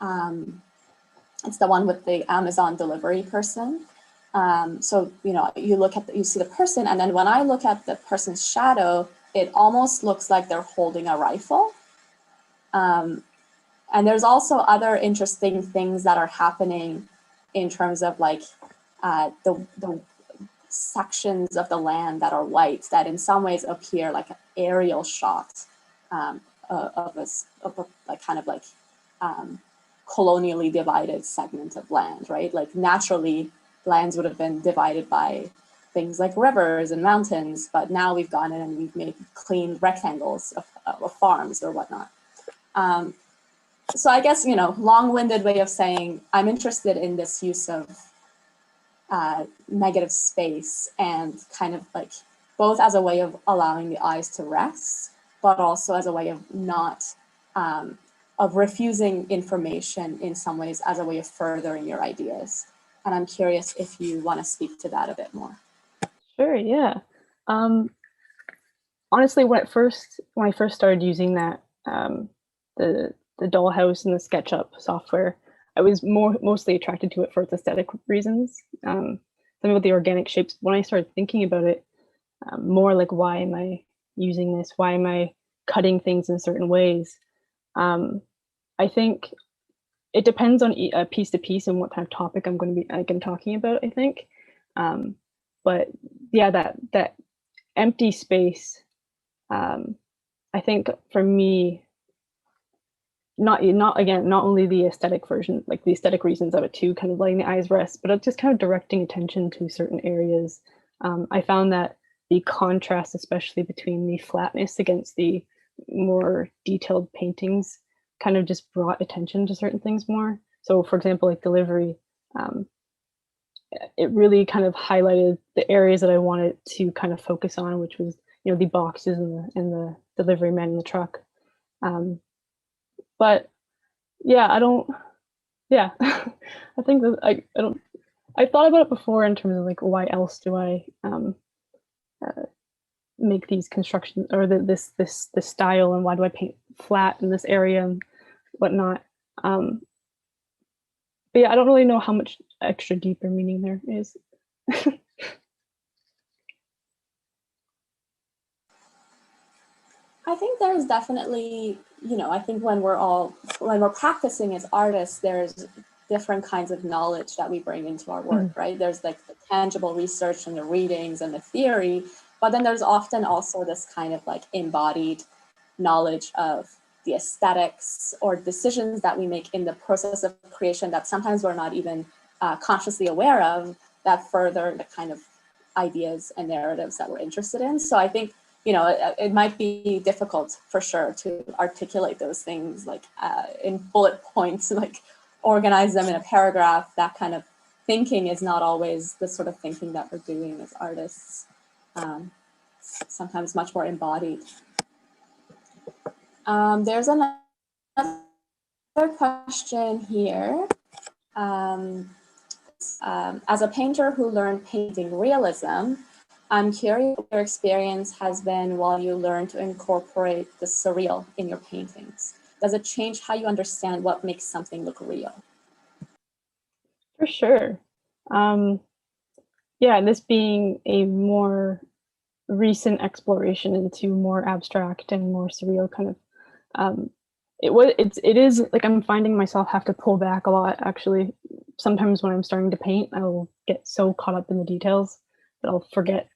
it's the one with the Amazon delivery person. So, you know, you see the person, and then when I look at the person's shadow, it almost looks like they're holding a rifle. And there's also other interesting things that are happening in terms of like the sections of the land that are white that in some ways appear like an aerial shot of a like kind of like colonially divided segment of land, right? Like naturally, lands would have been divided by things like rivers and mountains, but now we've gone in and we've made clean rectangles of farms or whatnot. So I guess, you know, long-winded way of saying I'm interested in this use of negative space and kind of like both as a way of allowing the eyes to rest, but also as a way of not, of refusing information in some ways as a way of furthering your ideas. And I'm curious if you want to speak to that a bit more. Sure, yeah. Honestly, when I first started using that, the Dollhouse and the SketchUp software, I was mostly attracted to it for its aesthetic reasons. Something about the organic shapes. When I started thinking about it, more like, why am I using this? Why am I cutting things in certain ways? I think it depends on piece to piece and what kind of topic I'm going to be talking about, I think. But yeah, that empty space, I think for me, not only the aesthetic version, like the aesthetic reasons of it too, kind of letting the eyes rest, but just kind of directing attention to certain areas. I found that the contrast, especially between the flatness against the more detailed paintings, kind of just brought attention to certain things more. So for example, like Delivery, it really kind of highlighted the areas that I wanted to kind of focus on, which was, you know, the boxes and the delivery man in the truck. But yeah, I think that I thought about it before in terms of like, why else do I make these constructions or this style, and why do I paint flat in this area and whatnot? But yeah, I don't really know how much extra deeper meaning there is. I think there's definitely, I think when we're practicing as artists, there's different kinds of knowledge that we bring into our work, right? There's like the tangible research and the readings and the theory, but then there's often also this kind of like embodied knowledge of the aesthetics or decisions that we make in the process of creation that sometimes we're not even consciously aware of, that further the kind of ideas and narratives that we're interested in. So I think, it might be difficult for sure to articulate those things like in bullet points, like organize them in a paragraph. That kind of thinking is not always the sort of thinking that we're doing as artists. Sometimes much more embodied. There's another question here. As a painter who learned painting realism, I'm curious what your experience has been while you learn to incorporate the surreal in your paintings. Does it change how you understand what makes something look real? For sure. Yeah, this being a more recent exploration into more abstract and more surreal kind of, it is like I'm finding myself have to pull back a lot, actually. Sometimes when I'm starting to paint, I will get so caught up in the details that I'll forget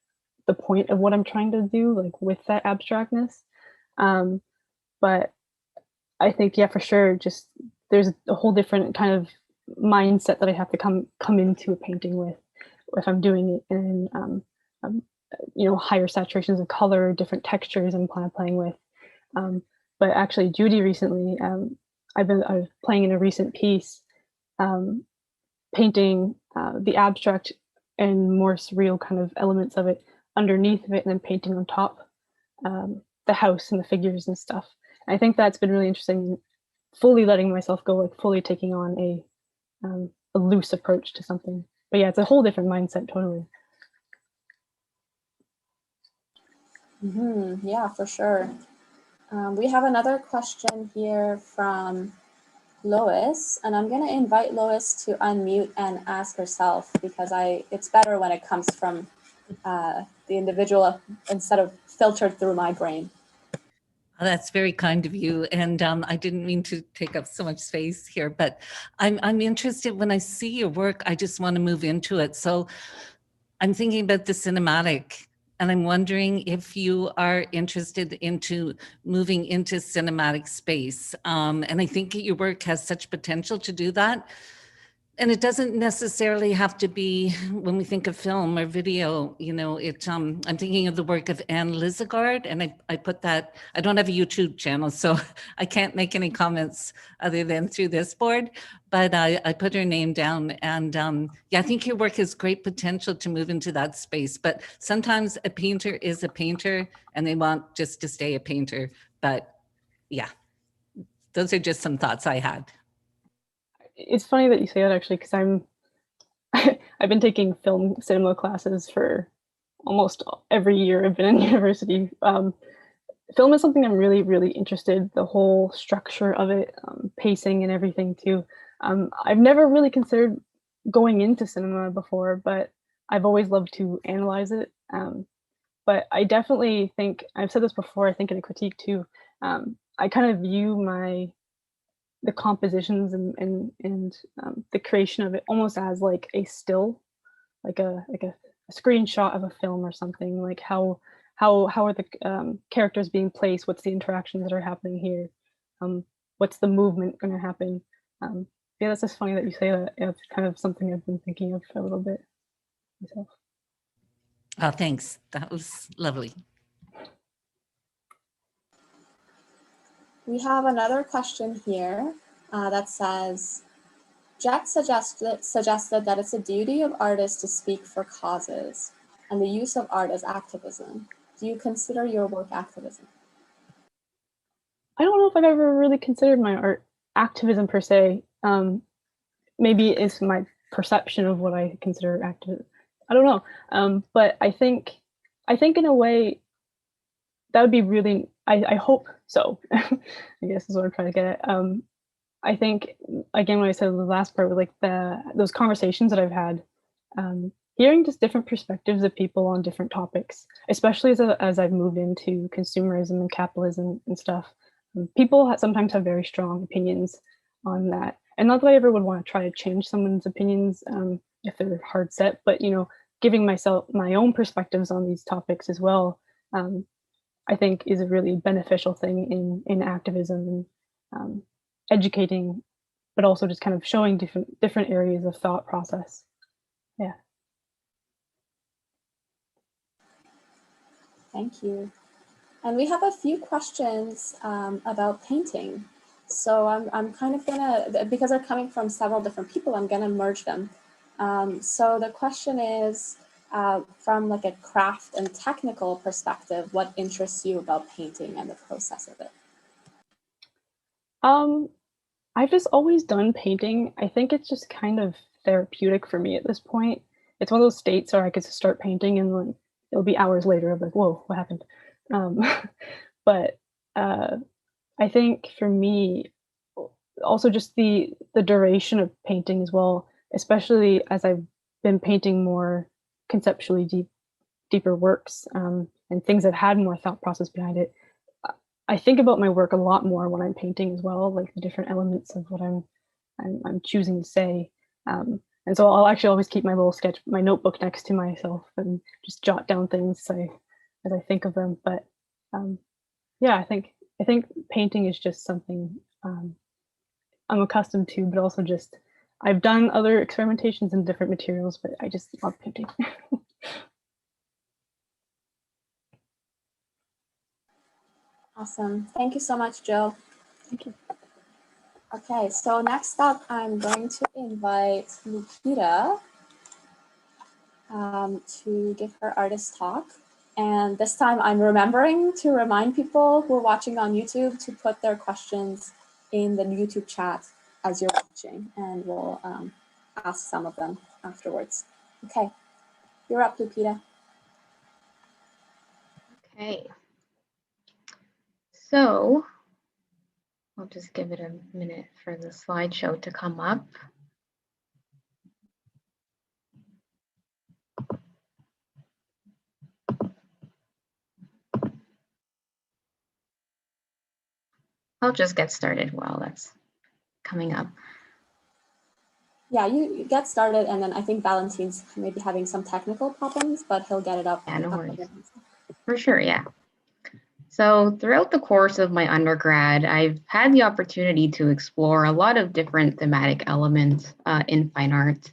the point of what I'm trying to do, like with that abstractness. But I think, yeah, for sure, just there's a whole different kind of mindset that I have to come into a painting with if I'm doing it in higher saturations of color, different textures I'm playing with. But actually, Judy recently, I was playing in a recent piece, painting the abstract and more surreal kind of elements of it underneath of it, and then painting on top the house and the figures and stuff. And I think that's been really interesting, fully letting myself go, like fully taking on a loose approach to something. But yeah, it's a whole different mindset, totally. Yeah, for sure. We have another question here from Lois, and I'm going to invite Lois to unmute and ask herself, because it's better when it comes from the individual instead of filtered through my brain. Oh, that's very kind of you. And I didn't mean to take up so much space here, but I'm interested. When I see your work, I just want to move into it. So I'm thinking about the cinematic, and I'm wondering if you are interested into moving into cinematic space. And I think your work has such potential to do that. And it doesn't necessarily have to be, when we think of film or video, I'm thinking of the work of Anne Lizagard, and I put that, I don't have a YouTube channel, so I can't make any comments other than through this board, but I put her name down. And yeah, I think your work has great potential to move into that space. But sometimes a painter is a painter and they want just to stay a painter. But yeah, those are just some thoughts I had. It's funny that you say that, actually, because I've been taking film cinema classes for almost every year I've been in university. Film is something I'm really, really interested, the whole structure of it, pacing and everything too. I've never really considered going into cinema before, but I've always loved to analyze it. But I definitely think, I've said this before, I think in a critique too, I kind of view the compositions and the creation of it almost as like a still, like a screenshot of a film or something. Like how are the characters being placed? What's the interactions that are happening here? What's the movement going to happen? Yeah, that's just funny that you say that. Yeah, it's kind of something I've been thinking of for a little bit myself. Oh, thanks. That was lovely. We have another question here that says, Jack suggested that it's a duty of artists to speak for causes and the use of art as activism. Do you consider your work activism? I don't know if I've ever really considered my art activism per se. Maybe it's my perception of what I consider activism. I don't know. But I think in a way that would be really, I hope so. I guess is what I'm trying to get at. I think, again, when I said the last part, like those conversations that I've had, hearing just different perspectives of people on different topics, especially as I've moved into consumerism and capitalism and stuff. People sometimes have very strong opinions on that. And not that I ever would want to try to change someone's opinions if they're hard set, but giving myself my own perspectives on these topics as well, I think is a really beneficial thing in activism and educating, but also just kind of showing different areas of thought process. Yeah. Thank you. And we have a few questions about painting. So I'm kind of gonna, because they're coming from several different people, I'm gonna merge them. So the question is, from like a craft and technical perspective, what interests you about painting and the process of it? I've just always done painting. I think it's just kind of therapeutic for me at this point. It's one of those states where I could start painting and like it'll be hours later. I'm like, whoa, what happened? But I think for me, also just the duration of painting as well, especially as I've been painting more conceptually deeper works and things that had more thought process behind it. I think about my work a lot more when I'm painting as well, like the different elements of what I'm choosing to say. And so I'll actually always keep my little my notebook next to myself and just jot down things as I think of them. But yeah, I think painting is just something I'm accustomed to, but also just I've done other experimentations in different materials, but I just love painting. Awesome. Thank you so much, Jill. Thank you. Okay, so next up, I'm going to invite Lupita to give her artist talk. And this time I'm remembering to remind people who are watching on YouTube to put their questions in the YouTube chat as you're watching, and we'll ask some of them afterwards. Okay, you're up, Lupita. Okay. So I'll just give it a minute for the slideshow to come up. I'll just get started while that's coming up. Yeah, you get started, and then I think Valentine's maybe having some technical problems, but he'll get it up. Yeah, no worries. For sure, yeah. So throughout the course of my undergrad, I've had the opportunity to explore a lot of different thematic elements in fine arts.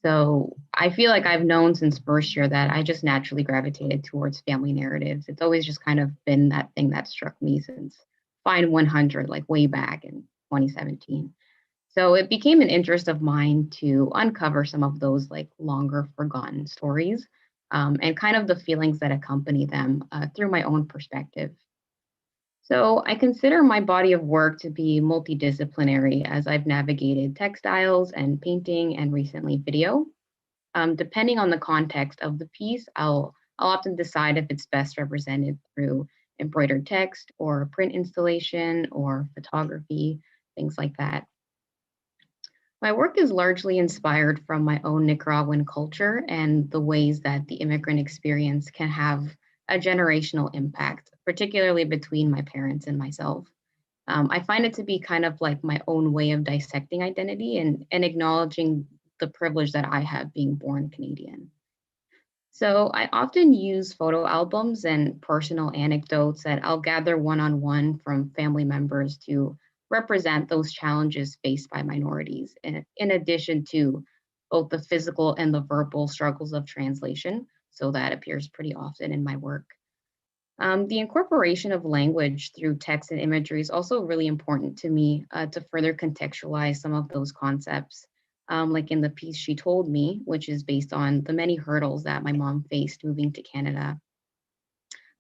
So I feel like I've known since first year that I just naturally gravitated towards family narratives. It's always just kind of been that thing that struck me since Fine 100, like way back in 2017. So it became an interest of mine to uncover some of those like longer forgotten stories and kind of the feelings that accompany them through my own perspective. So I consider my body of work to be multidisciplinary as I've navigated textiles and painting and recently video. Depending on the context of the piece, I'll often decide if it's best represented through embroidered text or print installation or photography, things like that. My work is largely inspired from my own Nicaraguan culture and the ways that the immigrant experience can have a generational impact, particularly between my parents and myself. I find it to be kind of like my own way of dissecting identity and acknowledging the privilege that I have being born Canadian. So I often use photo albums and personal anecdotes that I'll gather one-on-one from family members to represent those challenges faced by minorities, in addition to both the physical and the verbal struggles of translation. So that appears pretty often in my work. The incorporation of language through text and imagery is also really important to me to further contextualize some of those concepts. Like in the piece She Told Me, which is based on the many hurdles that my mom faced moving to Canada.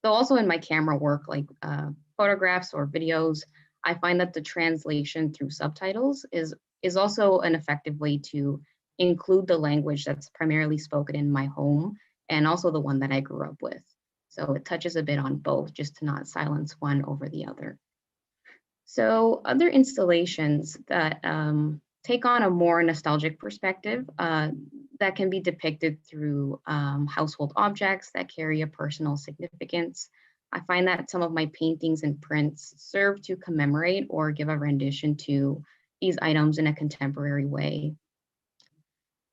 Though also in my camera work, like photographs or videos, I find that the translation through subtitles is also an effective way to include the language that's primarily spoken in my home and also the one that I grew up with. So it touches a bit on both, just to not silence one over the other. So other installations that take on a more nostalgic perspective, that can be depicted through household objects that carry a personal significance. I find that some of my paintings and prints serve to commemorate or give a rendition to these items in a contemporary way.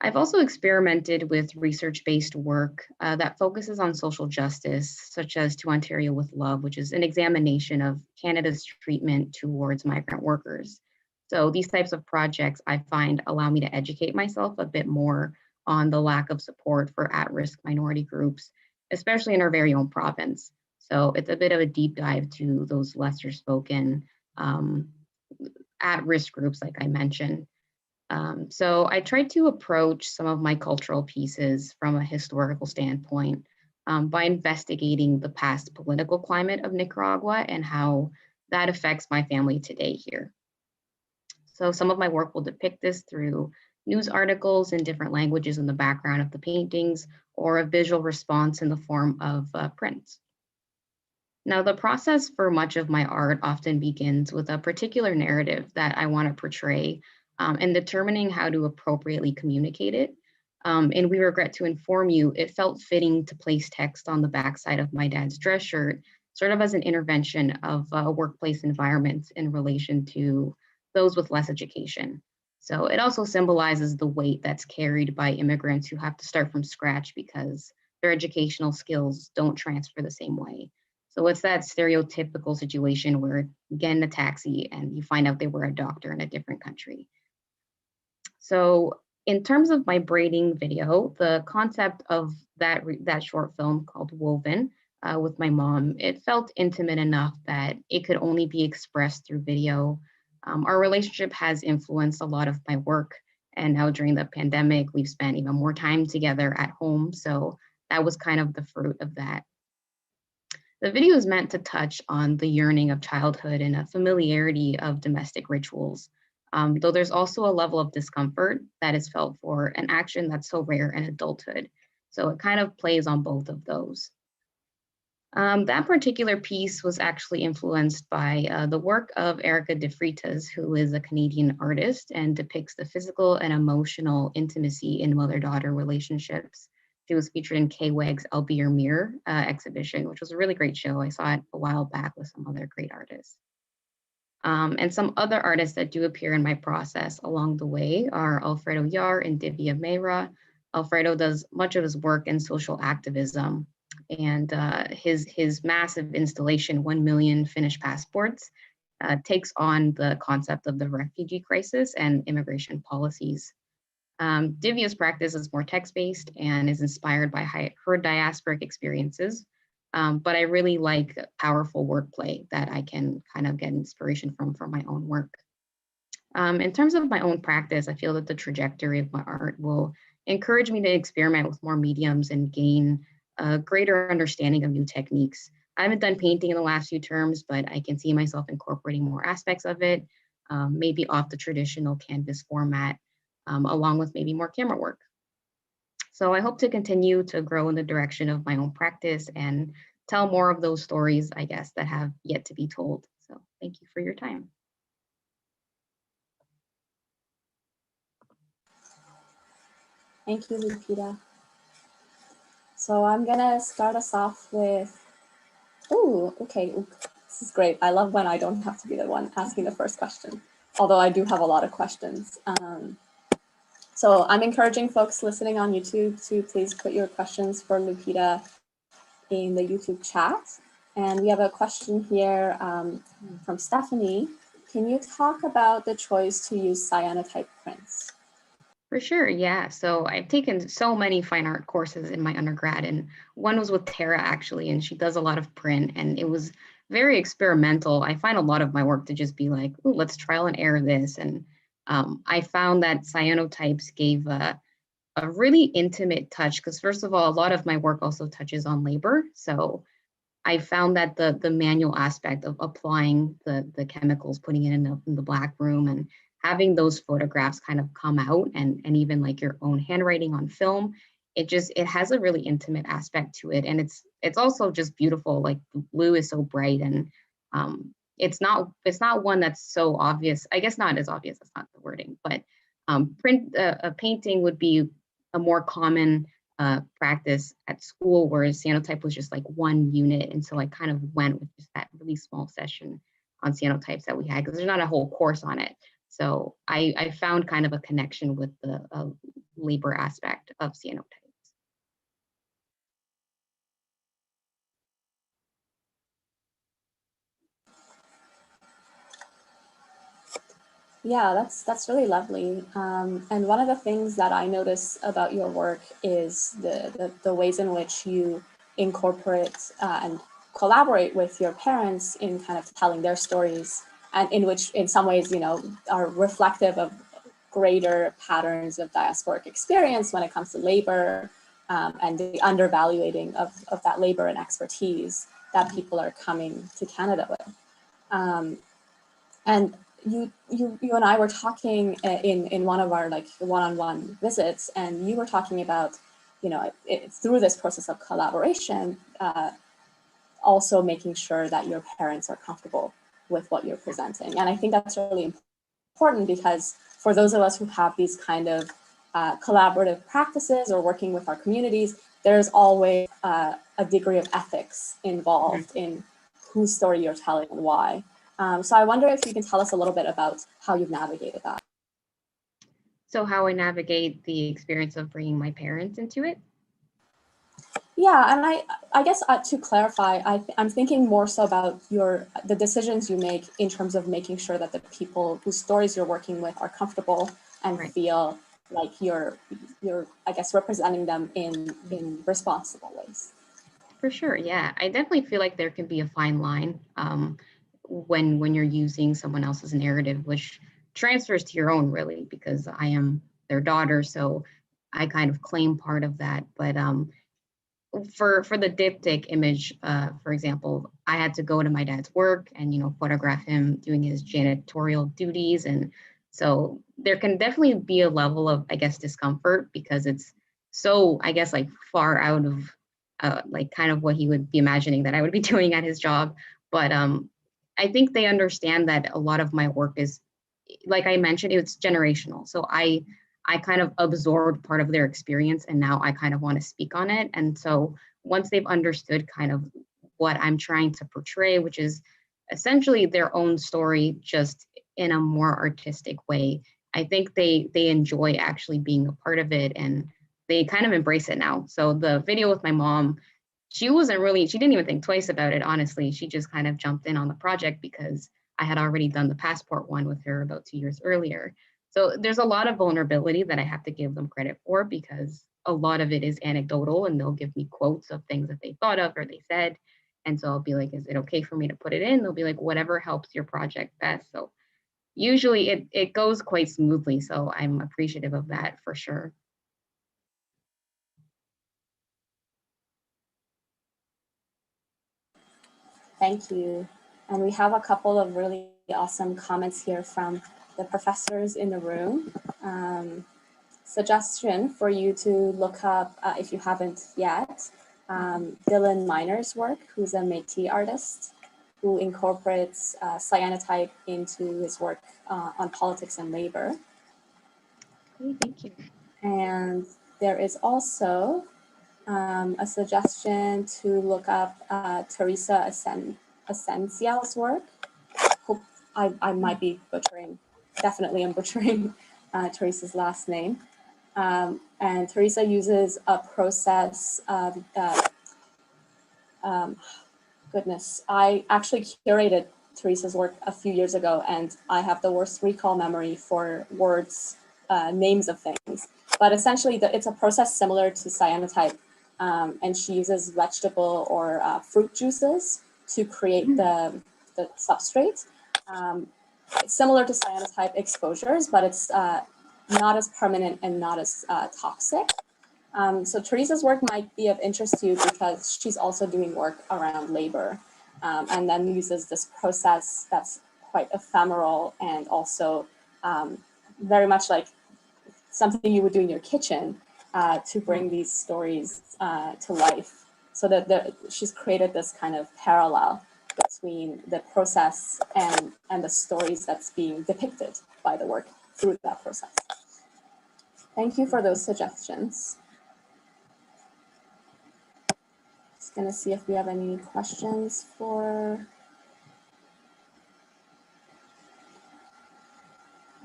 I've also experimented with research-based work that focuses on social justice, such as To Ontario with Love, which is an examination of Canada's treatment towards migrant workers. So these types of projects I find allow me to educate myself a bit more on the lack of support for at-risk minority groups, especially in our very own province. So it's a bit of a deep dive to those lesser spoken at-risk groups, like I mentioned. So I tried to approach some of my cultural pieces from a historical standpoint by investigating the past political climate of Nicaragua and how that affects my family today here. So some of my work will depict this through news articles in different languages in the background of the paintings, or a visual response in the form of prints. Now, the process for much of my art often begins with a particular narrative that I want to portray, and determining how to appropriately communicate it. And we regret to inform you, it felt fitting to place text on the backside of my dad's dress shirt, sort of as an intervention of workplace environments in relation to those with less education. So it also symbolizes the weight that's carried by immigrants who have to start from scratch because their educational skills don't transfer the same way. So it's that stereotypical situation where you get in a taxi and you find out they were a doctor in a different country. So in terms of my braiding video, the concept of that short film called Woven with my mom, it felt intimate enough that it could only be expressed through video. Our relationship has influenced a lot of my work, and now during the pandemic, we've spent even more time together at home. So that was kind of the fruit of that. The video is meant to touch on the yearning of childhood and a familiarity of domestic rituals. Though there's also a level of discomfort that is felt for an action that's so rare in adulthood. So it kind of plays on both of those. That particular piece was actually influenced by the work of Erica de Freitas, who is a Canadian artist and depicts the physical and emotional intimacy in mother-daughter relationships. She was featured in K-Weg's I'll Be Your Mirror exhibition, which was a really great show. I saw it a while back with some other great artists. And some other artists that do appear in my process along the way are Alfredo Yar and Divya Mehra. Alfredo does much of his work in social activism, and his massive installation, 1 million Finnish passports, takes on the concept of the refugee crisis and immigration policies. Divya's practice is more text-based and is inspired by her diasporic experiences. But I really like powerful wordplay that I can kind of get inspiration from for my own work. In terms of my own practice, I feel that the trajectory of my art will encourage me to experiment with more mediums and gain a greater understanding of new techniques. I haven't done painting in the last few terms, but I can see myself incorporating more aspects of it, maybe off the traditional canvas format, along with maybe more camera work. So I hope to continue to grow in the direction of my own practice and tell more of those stories, I guess, that have yet to be told. So thank you for your time. Thank you, Lupita. So I'm gonna start us off with, okay, this is great. I love when I don't have to be the one asking the first question, although I do have a lot of questions. So I'm encouraging folks listening on YouTube to please put your questions for Lupita in the YouTube chat. And we have a question here from Stephanie. Can you talk about the choice to use cyanotype prints? For sure, yeah. So I've taken so many fine art courses in my undergrad, and one was with Tara actually, and she does a lot of print, and it was very experimental. I find a lot of my work to just be like, ooh, let's trial and error this. And I found that cyanotypes gave a really intimate touch, because first of all, a lot of my work also touches on labor. So I found that the manual aspect of applying the chemicals, putting it in the black room, and having those photographs kind of come out, and even like your own handwriting on film, it has a really intimate aspect to it. And it's also just beautiful. Like the blue is so bright, and it's not one that's so obvious. I guess not as obvious, that's not the wording, but a painting would be a more common practice at school, whereas cyanotype was just like one unit. And so I kind of went with just that really small session on cyanotypes that we had, because there's not a whole course on it. So I found kind of a connection with the labor aspect of cyanotypes. Yeah, that's really lovely. And one of the things that I notice about your work is the ways in which you incorporate and collaborate with your parents in kind of telling their stories, and in which, in some ways, you know, are reflective of greater patterns of diasporic experience when it comes to labor, and the undervaluing of that labor and expertise that people are coming to Canada with. And you and I were talking in one of our like one-on-one visits, and you were talking about, you know, through this process of collaboration, also making sure that your parents are comfortable with what you're presenting. And I think that's really important, because for those of us who have these kind of collaborative practices or working with our communities, there's always a degree of ethics involved in whose story you're telling and why. So I wonder if you can tell us a little bit about how you've navigated that. So how I navigate the experience of bringing my parents into it? Yeah, and I guess to clarify, I'm thinking more so about the decisions you make in terms of making sure that the people whose stories you're working with are comfortable and feel like you're I guess representing them in responsible ways. For sure, yeah. I definitely feel like there can be a fine line when you're using someone else's narrative, which transfers to your own, really, because I am their daughter, so I kind of claim part of that. But for the diptych image, for example, I had to go to my dad's work and, you know, photograph him doing his janitorial duties. And so there can definitely be a level of, I guess, discomfort, because it's so, I guess, like far out of like kind of what he would be imagining that I would be doing at his job. But I think they understand that a lot of my work is, like I mentioned, it's generational. So I kind of absorbed part of their experience, and now I kind of want to speak on it. And so once they've understood kind of what I'm trying to portray, which is essentially their own story, just in a more artistic way, I think they enjoy actually being a part of it, and they kind of embrace it now. So the video with my mom, she didn't even think twice about it, honestly. She just kind of jumped in on the project because I had already done the passport one with her about 2 years earlier. So there's a lot of vulnerability that I have to give them credit for, because a lot of it is anecdotal, and they'll give me quotes of things that they thought of or they said. And so I'll be like, is it okay for me to put it in? They'll be like, whatever helps your project best. So usually it goes quite smoothly. So I'm appreciative of that for sure. Thank you. And we have a couple of really awesome comments here from the professors in the room. Suggestion for you to look up, if you haven't yet, Dylan Miner's work, who's a Métis artist who incorporates cyanotype into his work on politics and labor. Okay, thank you. And there is also a suggestion to look up Teresa Asencial's work. Hope I might be butchering, definitely I'm butchering Teresa's last name. And Teresa uses a process of, goodness, I actually curated Teresa's work a few years ago, and I have the worst recall memory for words, names of things. But essentially, it's a process similar to cyanotype, and she uses vegetable or fruit juices to create the substrate. It's similar to cyanotype exposures, but it's not as permanent and not as toxic. So Teresa's work might be of interest to you because she's also doing work around labor, and then uses this process that's quite ephemeral and also very much like something you would do in your kitchen to bring these stories to life. So that she's created this kind of parallel between the process and the stories that's being depicted by the work through that process. Thank you for those suggestions. Just gonna see if we have any questions for.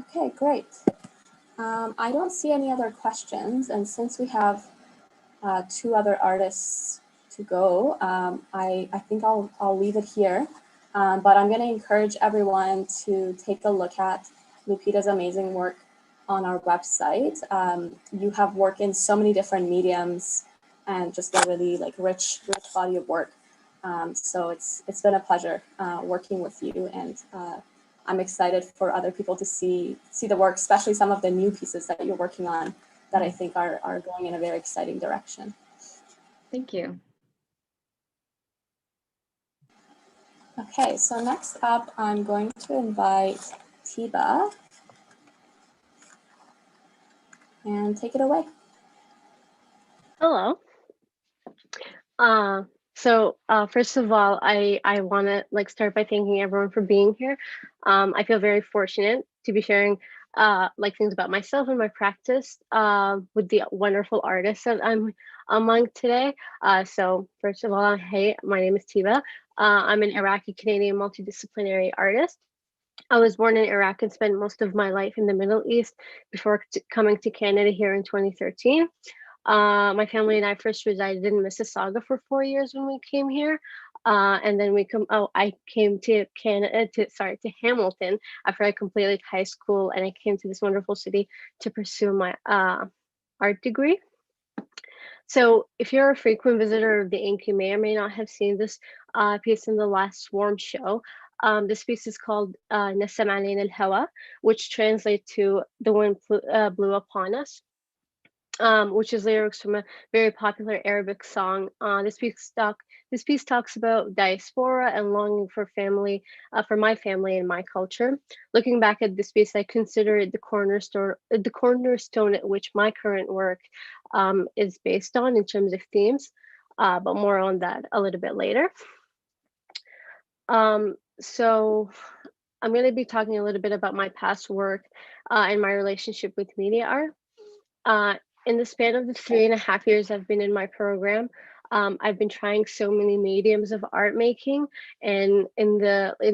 Okay, great. I don't see any other questions, and since we have 2 other artists to go, I think I'll leave it here. But I'm going to encourage everyone to take a look at Lupita's amazing work on our website. You have work in so many different mediums and just a really rich body of work. So it's been a pleasure working with you, and I'm excited for other people to see the work, especially some of the new pieces that you're working on that I think are going in a very exciting direction. Thank you. Okay, so next up, I'm going to invite Teba, and take it away. Hello. First of all, I want to start by thanking everyone for being here. I feel very fortunate to be sharing things about myself and my practice with the wonderful artists that I'm among today. So first of all, hey, my name is Teba. I'm an Iraqi-Canadian multidisciplinary artist. I was born in Iraq and spent most of my life in the Middle East before coming to Canada here in 2013. My family and I first resided in Mississauga for 4 years when we came here. And then I came to to Hamilton after I completed high school, and I came to this wonderful city to pursue my art degree. So if you're a frequent visitor of the Ink, you may or may not have seen this piece in the last Swarm show. This piece is called Nasam Alain al Hawa, which translates to The Wind Blew Upon Us. Which is lyrics from a very popular Arabic song. This piece talks about diaspora and longing for family, for my family and my culture. Looking back at this piece, I consider it the cornerstone at which my current work is based on in terms of themes, but more on that a little bit later. So I'm going to be talking a little bit about my past work and my relationship with media art. In the span of the 3.5 years I've been in my program, I've been trying so many mediums of art making, and in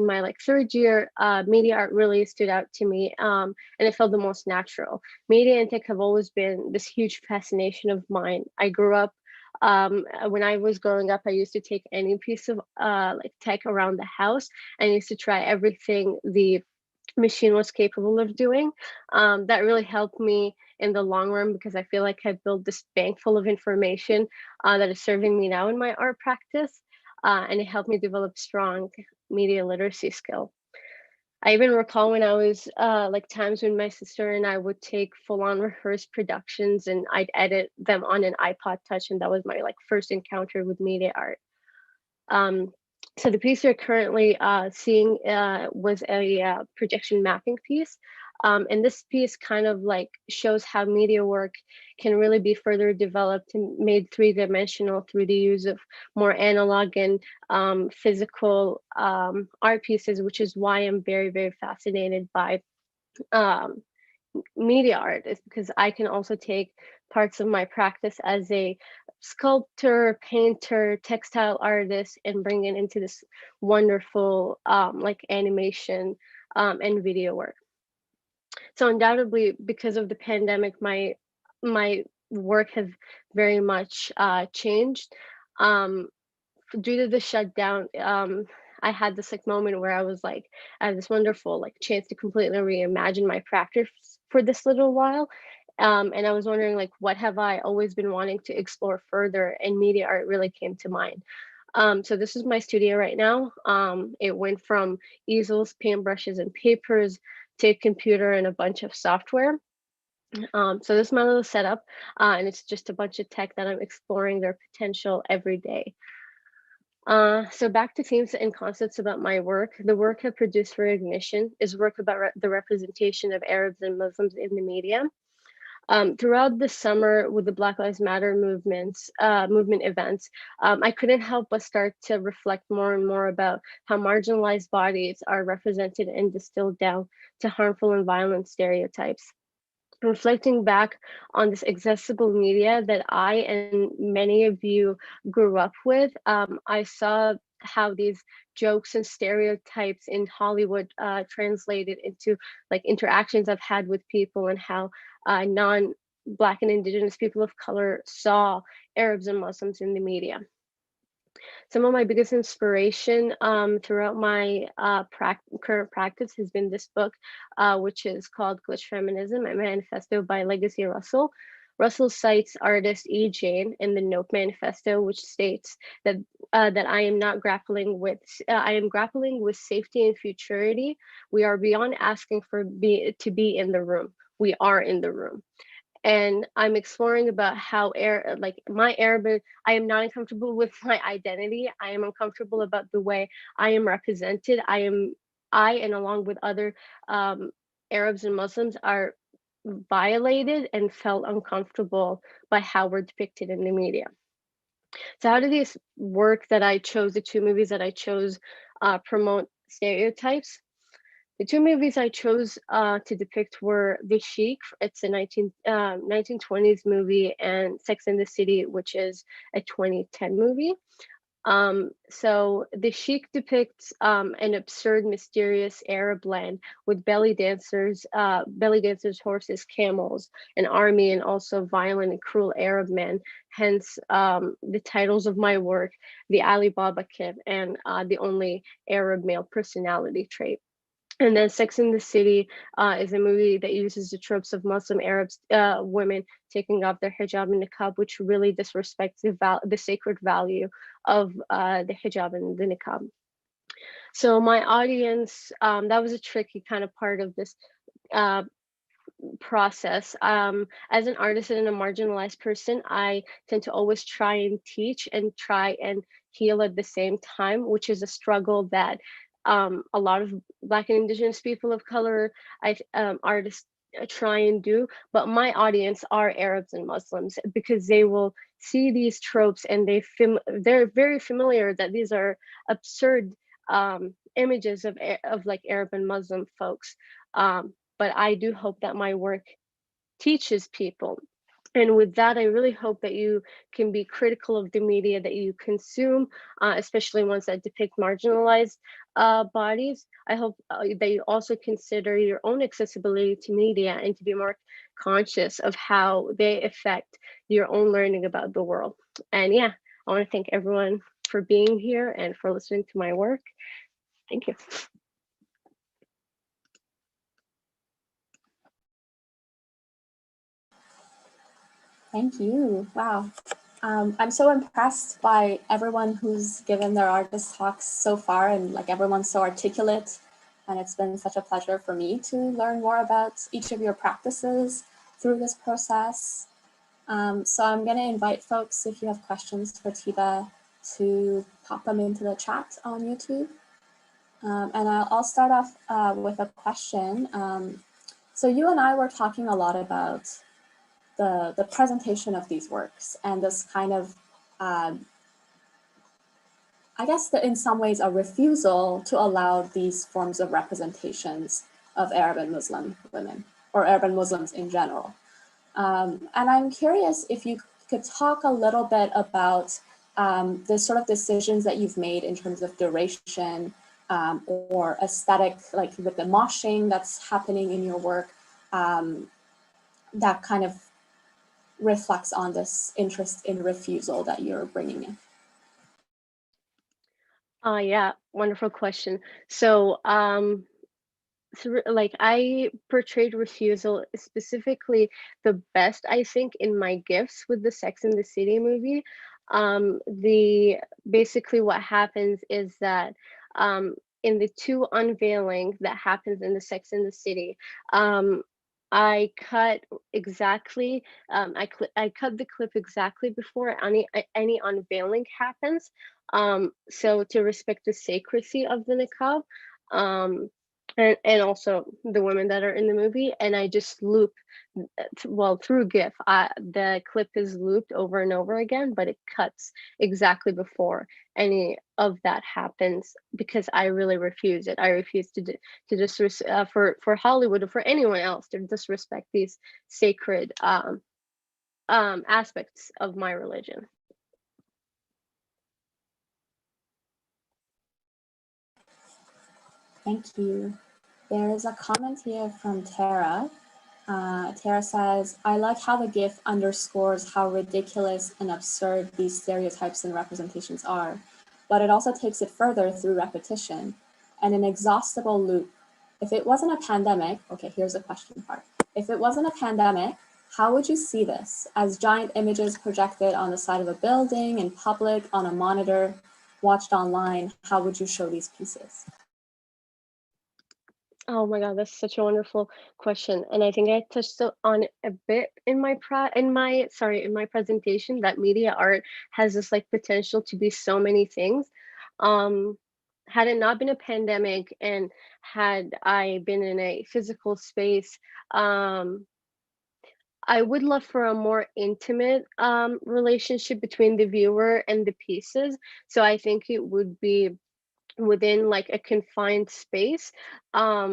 my third year, media art really stood out to me, and it felt the most natural. Media and tech have always been this huge fascination of mine. I grew up when I was growing up, I used to take any piece of tech around the house, and I used to try everything the machine was capable of doing. That really helped me in the long run because I feel like I built this bank full of information that is serving me now in my art practice, and it helped me develop strong media literacy skill. I even recall when I was times when my sister and I would take full-on rehearsed productions and I'd edit them on an iPod Touch, and that was my first encounter with media art. So the piece you're currently seeing was a projection mapping piece. And this piece kind of shows how media work can really be further developed and made 3-dimensional through the use of more analog and physical art pieces, which is why I'm very, very fascinated by media art, is because I can also take parts of my practice as a sculptor, painter, textile artist, and bring it into this wonderful animation and video work. So undoubtedly, because of the pandemic, my work has very much changed. Due to the shutdown, I had this moment where I was I had this wonderful chance to completely reimagine my practice for this little while. And I was wondering what have I always been wanting to explore further, and media art really came to mind. So this is my studio right now. It went from easels, paintbrushes, and papers to a computer and a bunch of software. So this is my little setup, and it's just a bunch of tech that I'm exploring their potential every day. So back to themes and concepts about my work. The work I produced for Ignition is work about the representation of Arabs and Muslims in the media. Throughout the summer with the Black Lives Matter movement events, I couldn't help but start to reflect more and more about how marginalized bodies are represented and distilled down to harmful and violent stereotypes. reflecting back on this accessible media that I and many of you grew up with, I saw how these jokes and stereotypes in Hollywood translated into like interactions I've had with people, and how non-Black and Indigenous people of color saw Arabs and Muslims in the media. Some of my biggest inspiration throughout my current practice has been this book, which is called Glitch Feminism, a Manifesto by Legacy Russell. Russell cites artist E. Jane in the Nope Manifesto, which states that that I am grappling with safety and futurity. We are beyond asking for to be in the room. We are in the room. And I'm exploring about how my Arabic, I am not uncomfortable with my identity. I am uncomfortable about the way I am represented. I and along with other Arabs and Muslims are violated and felt uncomfortable by how we're depicted in the media. So how do these work that I chose, the two movies that I chose, promote stereotypes? The two movies I chose to depict were The Sheik, it's a 1920s movie, and Sex and the City, which is a 2010 movie. So The Sheik depicts an absurd, mysterious Arab land with belly dancers, horses, camels, an army, and also violent and cruel Arab men. Hence the titles of my work, The Ali Baba Kid, and The Only Arab Male Personality Trait. And then Sex and the City is a movie that uses the tropes of Muslim Arabs, women taking off their hijab and niqab, which really disrespects the sacred value of the hijab and the niqab. So my audience, that was a tricky kind of part of this process. As an artist and a marginalized person, I tend to always try and teach and try and heal at the same time, which is a struggle that a lot of Black and Indigenous people of color artists try and do, but my audience are Arabs and Muslims, because they will see these tropes and they're very familiar that these are absurd images of like Arab and Muslim folks. But I do hope that my work teaches people. And with that, I really hope that you can be critical of the media that you consume, especially ones that depict marginalized bodies. I hope that you also consider your own accessibility to media and to be more conscious of how they affect your own learning about the world. And yeah, I want to thank everyone for being here and for listening to my work. Thank you. Thank you. Wow. I'm so impressed by everyone who's given their artist talks so far, and like everyone's so articulate. And it's been such a pleasure for me to learn more about each of your practices through this process. So I'm going to invite folks, if you have questions for Teba, to pop them into the chat on YouTube. And I'll start off with a question. So you and I were talking a lot about the presentation of these works and this kind of, I guess that in some ways a refusal to allow these forms of representations of Arab and Muslim women, or Arab and Muslims in general. And I'm curious if you could talk a little bit about the sort of decisions that you've made in terms of duration or aesthetic, like with the moshing that's happening in your work, that kind of reflects on this interest in refusal that you're bringing in. Yeah, wonderful question. So, like I portrayed refusal specifically the best, I think, in my gifts with the Sex and the City movie. Basically what happens is that in the two unveiling that happens in the Sex and the City, I cut exactly, I cut the clip exactly before any unveiling happens. So to respect the sacredcy of the niqab. and also the women that are in the movie, and I just loop, well, through GIF, the clip is looped over and over again, but it cuts exactly before any of that happens, because I really refuse it. I refuse to just for Hollywood or for anyone else to disrespect these sacred aspects of my religion. Thank you. There is a comment here from Tara. Tara says, I like how the GIF underscores how ridiculous and absurd these stereotypes and representations are, but it also takes it further through repetition and an exhaustible loop. If it wasn't a pandemic, okay, here's the question part. If it wasn't a pandemic, how would you see this? As giant images projected on the side of a building, in public, on a monitor, watched online, how would you show these pieces? Oh my God, that's such a wonderful question, and I think I touched on it a bit in my presentation, that media art has this like potential to be so many things. Had it not been a pandemic and had I been in a physical space, I would love for a more intimate relationship between the viewer and the pieces. So I think it would be within like a confined space. I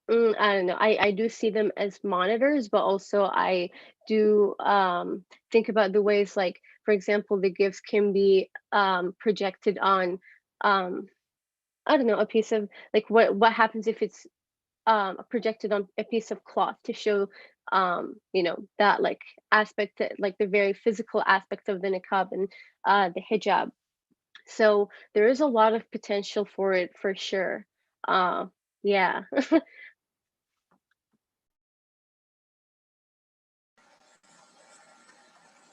don't know. I do see them as monitors, but also I do think about the ways, like, for example, the GIFs can be projected on, I don't know, a piece of, like, what happens if it's projected on a piece of cloth to show, you know, that like aspect, like the very physical aspect of the niqab and the hijab. So there is a lot of potential for it, for sure. Yeah.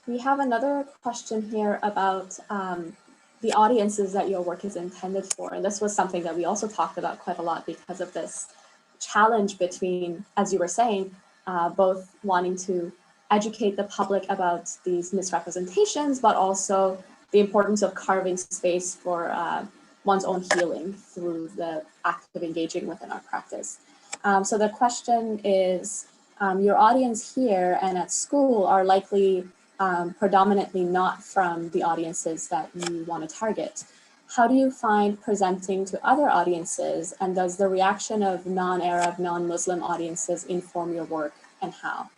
We have another question here about the audiences that your work is intended for. And this was something that we also talked about quite a lot because of this challenge between, as you were saying, both wanting to educate the public about these misrepresentations, but also the importance of carving space for one's own healing through the act of engaging within our practice. So the question is, your audience here and at school are likely predominantly not from the audiences that you want to target. How do you find presenting to other audiences, and does the reaction of non-Arab, non-Muslim audiences inform your work, and how?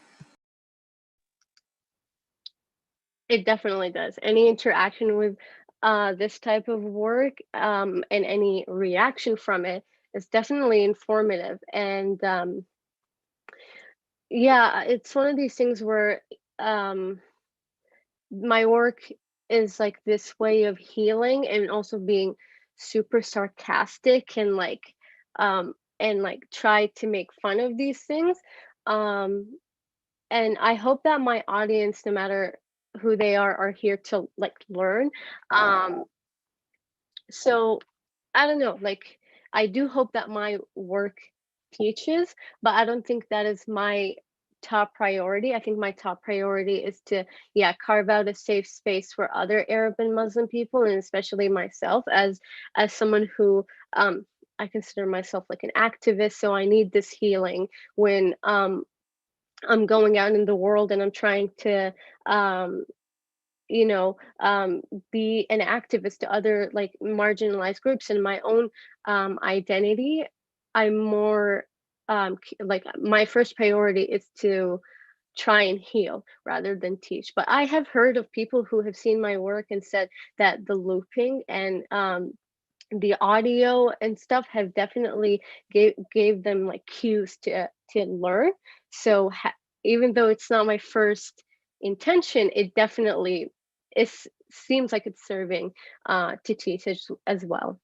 It definitely does. Any interaction with this type of work and any reaction from it is definitely informative. And yeah, it's one of these things where my work is like this way of healing and also being super sarcastic and like try to make fun of these things. Um, and I hope that my audience, no matter who they are here to like learn. So I don't know, like I do hope that my work teaches, but I don't think that is my top priority. I think my top priority is to, yeah, carve out a safe space for other Arab and Muslim people, and especially myself as someone who I consider myself like an activist. So I need this healing when I'm going out in the world and I'm trying to you know, be an activist to other like marginalized groups. And my own identity, I'm more like my first priority is to try and heal rather than teach. But I have heard of people who have seen my work and said that the looping and the audio and stuff have definitely gave them like cues to learn. So even though it's not my first intention, it definitely seems like it's serving to teach as well.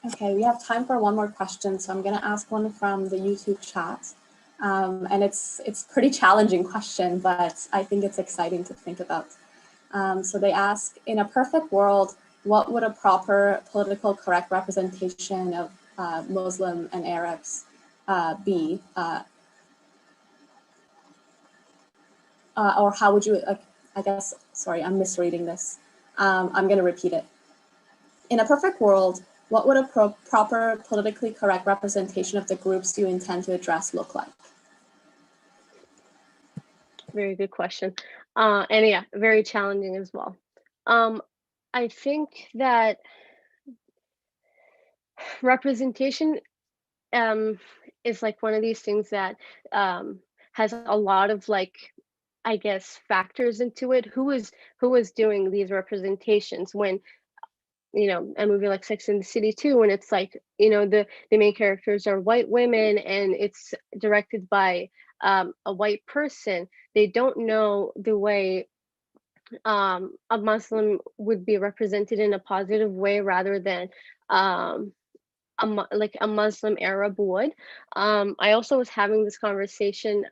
Okay, we have time for one more question, so I'm going to ask one from the YouTube chat. And it's a pretty challenging question, but I think it's exciting to think about. So they ask, in a perfect world, what would a proper political correct representation of Muslim and Arabs be? Or how would you, I guess, sorry, I'm misreading this. I'm going to repeat it. In a perfect world, what would a proper politically correct representation of the groups you intend to address look like? Very good question. And yeah, very challenging as well. I think that representation is like one of these things that has a lot of like, I guess, factors into it. Who is doing these representations? When, you know, a movie like Sex and the City too, when it's like, you know, the main characters are white women and it's directed by a white person, they don't know the way a Muslim would be represented in a positive way rather than like a Muslim Arab would. I also was having this conversation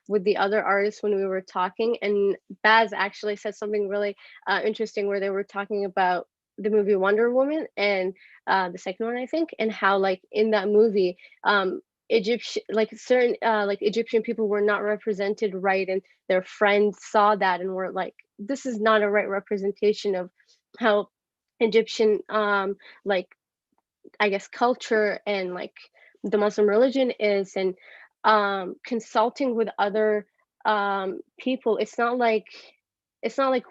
with the other artists when we were talking, and Baz actually said something really interesting where they were talking about the movie Wonder Woman and the second one, I think, and how like in that movie, Egyptian, like certain like Egyptian people were not represented right, and their friends saw that and were like, this is not a right representation of how Egyptian like, I guess, culture and like the Muslim religion is. And consulting with other people, it's not like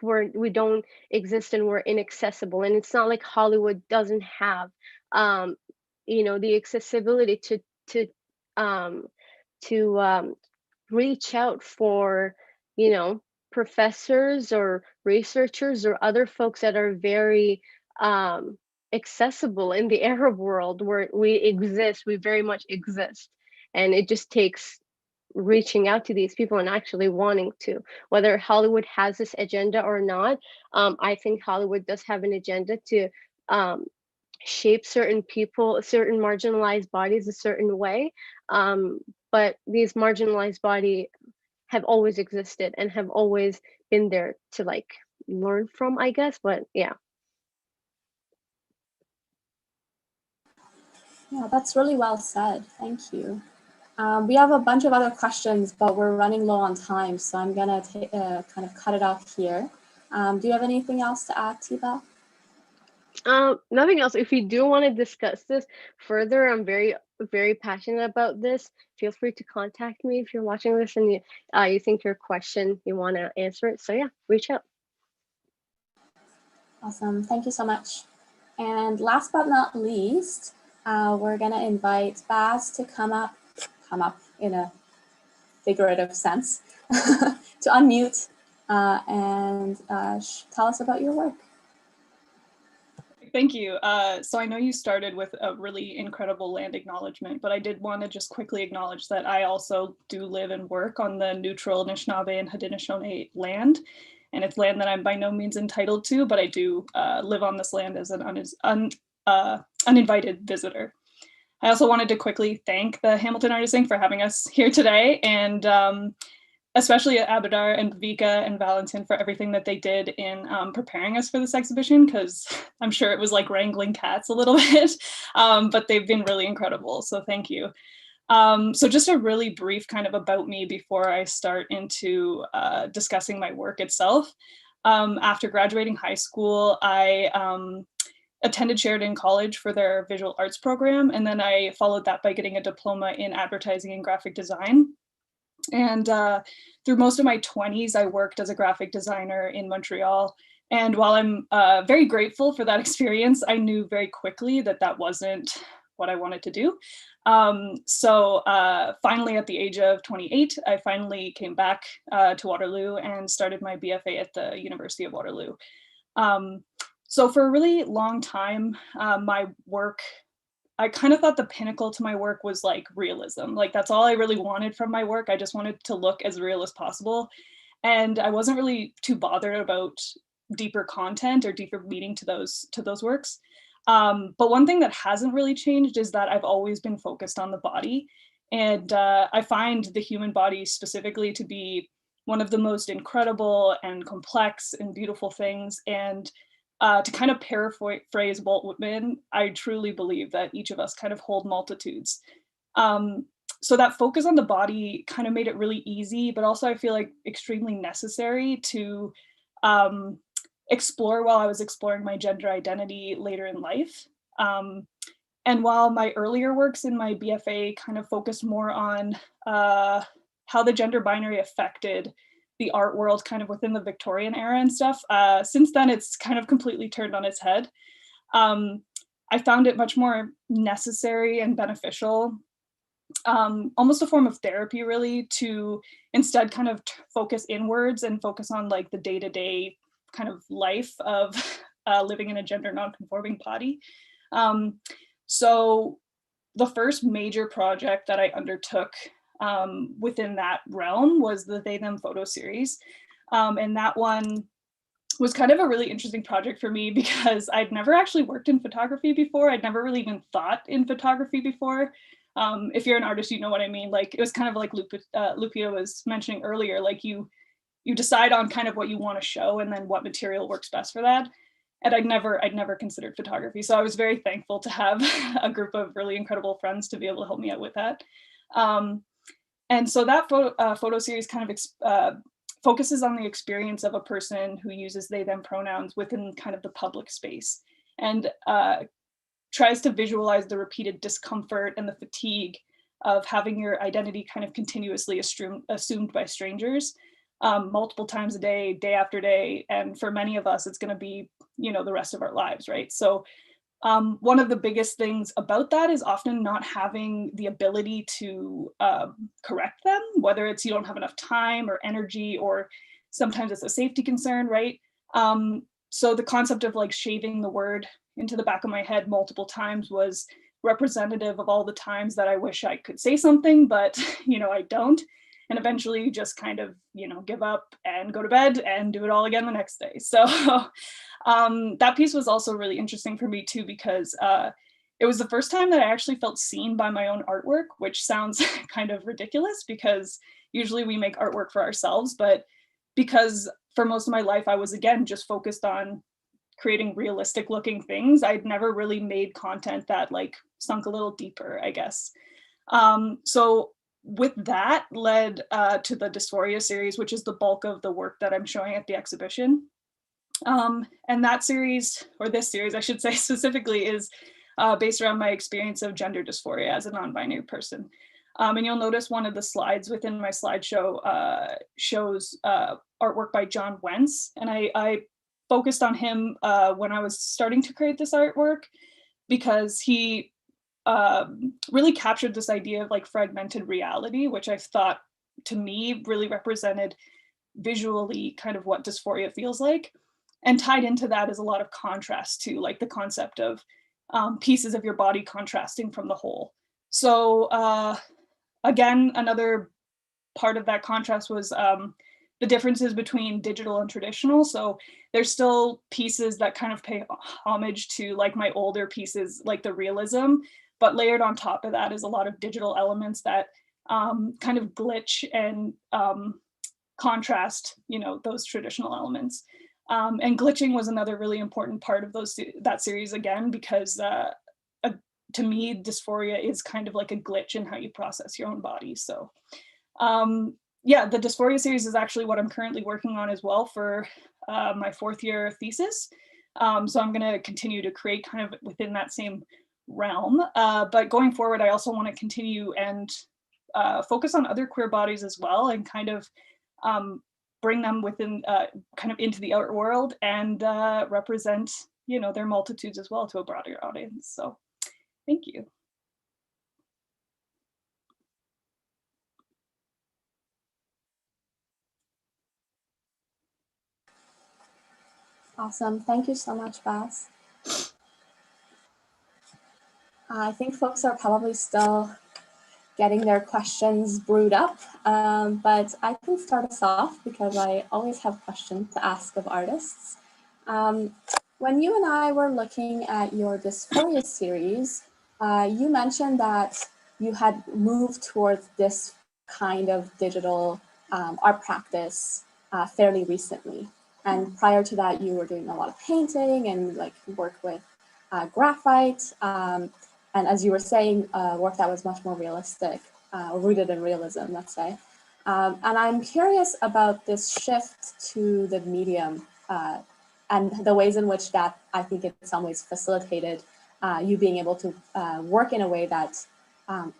we don't exist and we're inaccessible, and it's not like Hollywood doesn't have you know, the accessibility to reach out for, you know, professors or researchers or other folks that are very accessible in the Arab world where we very much exist. And it just takes reaching out to these people and actually wanting to, whether Hollywood has this agenda or not. I think Hollywood does have an agenda to shape certain people, certain marginalized bodies a certain way. But these marginalized bodies have always existed and have always been there to like learn from, I guess. But yeah. Yeah, that's really well said. Thank you. We have a bunch of other questions, but we're running low on time, so I'm gonna kind of cut it off here. Do you have anything else to add, Teba? Nothing else. If you do want to discuss this further, I'm very, very passionate about this. Feel free to contact me if you're watching this and you think your question, you want to answer it. So yeah, reach out. Awesome. Thank you so much. And last but not least, we're going to invite Baz to come up in a figurative sense, to unmute and tell us about your work. Thank you. So I know you started with a really incredible land acknowledgement, but I did want to just quickly acknowledge that I also do live and work on the neutral Anishinaabe and Haudenosaunee land. And it's land that I'm by no means entitled to, but I do live on this land as an uninvited visitor. I also wanted to quickly thank the Hamilton Artists Inc. for having us here today, and especially Abadar and Vika and Valentin for everything that they did in preparing us for this exhibition, because I'm sure it was like wrangling cats a little bit, but they've been really incredible, so thank you. So just a really brief kind of about me before I start into discussing my work itself. After graduating high school, I attended Sheridan College for their visual arts program, and then I followed that by getting a diploma in advertising and graphic design. And through most of my 20s, I worked as a graphic designer in Montreal. And while I'm very grateful for that experience, I knew very quickly that that wasn't what I wanted to do. So finally, at the age of 28, I finally came back to Waterloo and started my BFA at the University of Waterloo. So for a really long time, my work, I kind of thought the pinnacle to my work was like realism. Like that's all I really wanted from my work. I just wanted to look as real as possible. And I wasn't really too bothered about deeper content or deeper meaning to those works. But one thing that hasn't really changed is that I've always been focused on the body. And I find the human body specifically to be one of the most incredible and complex and beautiful things. And to kind of paraphrase Walt Whitman, I truly believe that each of us kind of hold multitudes. So that focus on the body kind of made it really easy, but also I feel like extremely necessary to explore while I was exploring my gender identity later in life. And while my earlier works in my BFA kind of focused more on how the gender binary affected the art world kind of within the Victorian era and stuff, since then it's kind of completely turned on its head. I found it much more necessary and beneficial, almost a form of therapy really, to instead kind of focus inwards and focus on like the day-to-day kind of life of living in a gender non-conforming body. So the first major project that I undertook within that realm was the They Them photo series. And that one was kind of a really interesting project for me because I'd never actually worked in photography before. I'd never really even thought in photography before. If you're an artist, you know what I mean. Like, it was kind of like Lupita was mentioning earlier, like you decide on kind of what you want to show and then what material works best for that. And I'd never considered photography. So I was very thankful to have a group of really incredible friends to be able to help me out with that. And so that photo series kind of focuses on the experience of a person who uses they, them pronouns within kind of the public space, and tries to visualize the repeated discomfort and the fatigue of having your identity kind of continuously assumed by strangers multiple times a day, day after day. And for many of us, it's going to be, you know, the rest of our lives, right? So one of the biggest things about that is often not having the ability to correct them, whether it's you don't have enough time or energy, or sometimes it's a safety concern, right? So the concept of like shaving the word into the back of my head multiple times was representative of all the times that I wish I could say something, but you know, I don't. And eventually you just kind of, you know, give up and go to bed and do it all again the next day. So that piece was also really interesting for me too, because it was the first time that I actually felt seen by my own artwork, which sounds kind of ridiculous because usually we make artwork for ourselves, but because for most of my life, I was again, just focused on creating realistic looking things. I'd never really made content that like sunk a little deeper, I guess. So with that led to the Dysphoria series, which is the bulk of the work that I'm showing at the exhibition. And that series, or this series, I should say specifically, is based around my experience of gender dysphoria as a non-binary person. And you'll notice one of the slides within my slideshow shows artwork by John Wentz. And I focused on him when I was starting to create this artwork because he really captured this idea of like fragmented reality, which I thought to me really represented visually kind of what dysphoria feels like. And tied into that is a lot of contrast to like the concept of pieces of your body contrasting from the whole. So again, another part of that contrast was the differences between digital and traditional. So there's still pieces that kind of pay homage to like my older pieces, like the realism, but layered on top of that is a lot of digital elements that kind of glitch and contrast, you know, those traditional elements. And glitching was another really important part of that series again, because to me, dysphoria is kind of like a glitch in how you process your own body. So yeah, the Dysphoria series is actually what I'm currently working on as well for my 4th year thesis. So I'm going to continue to create kind of within that same realm. But going forward, I also want to continue and focus on other queer bodies as well, and kind of bring them within kind of into the art world and represent, you know, their multitudes as well to a broader audience. So thank you. Awesome. Thank you so much, Baz. I think folks are probably still getting their questions brewed up, but I can start us off because I always have questions to ask of artists. When you and I were looking at your Dysphoria series, you mentioned that you had moved towards this kind of digital art practice fairly recently. And prior to that, you were doing a lot of painting and like work with graphite. And as you were saying, work that was much more realistic, rooted in realism, let's say. And I'm curious about this shift to the medium and the ways in which that, I think in some ways facilitated you being able to work in a way that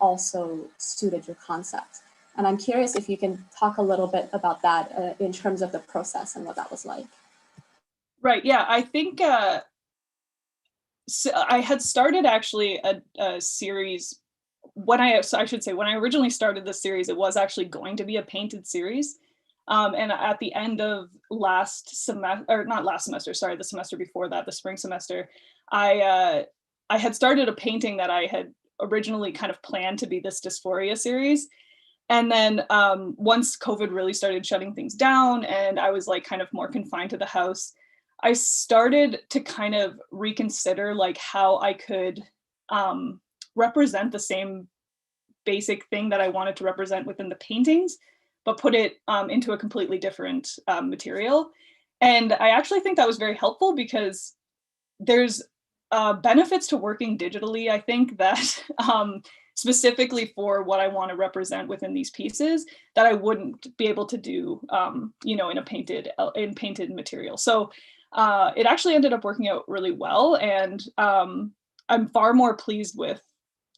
also suited your concept. And I'm curious if you can talk a little bit about that in terms of the process and what that was like. Right, yeah, I think so I had started actually a series when I originally started the series, it was actually going to be a painted series. And at the end of last semester, or not last semester, sorry, the semester before that, the spring semester, I had started a painting that I had originally kind of planned to be this dysphoria series. And then once COVID really started shutting things down and I was like kind of more confined to the house, I started to kind of reconsider like how I could represent the same basic thing that I wanted to represent within the paintings, but put it into a completely different material. And I actually think that was very helpful because there's benefits to working digitally, I think, that specifically for what I want to represent within these pieces that I wouldn't be able to do, you know, in painted material. So it actually ended up working out really well. And I'm far more pleased with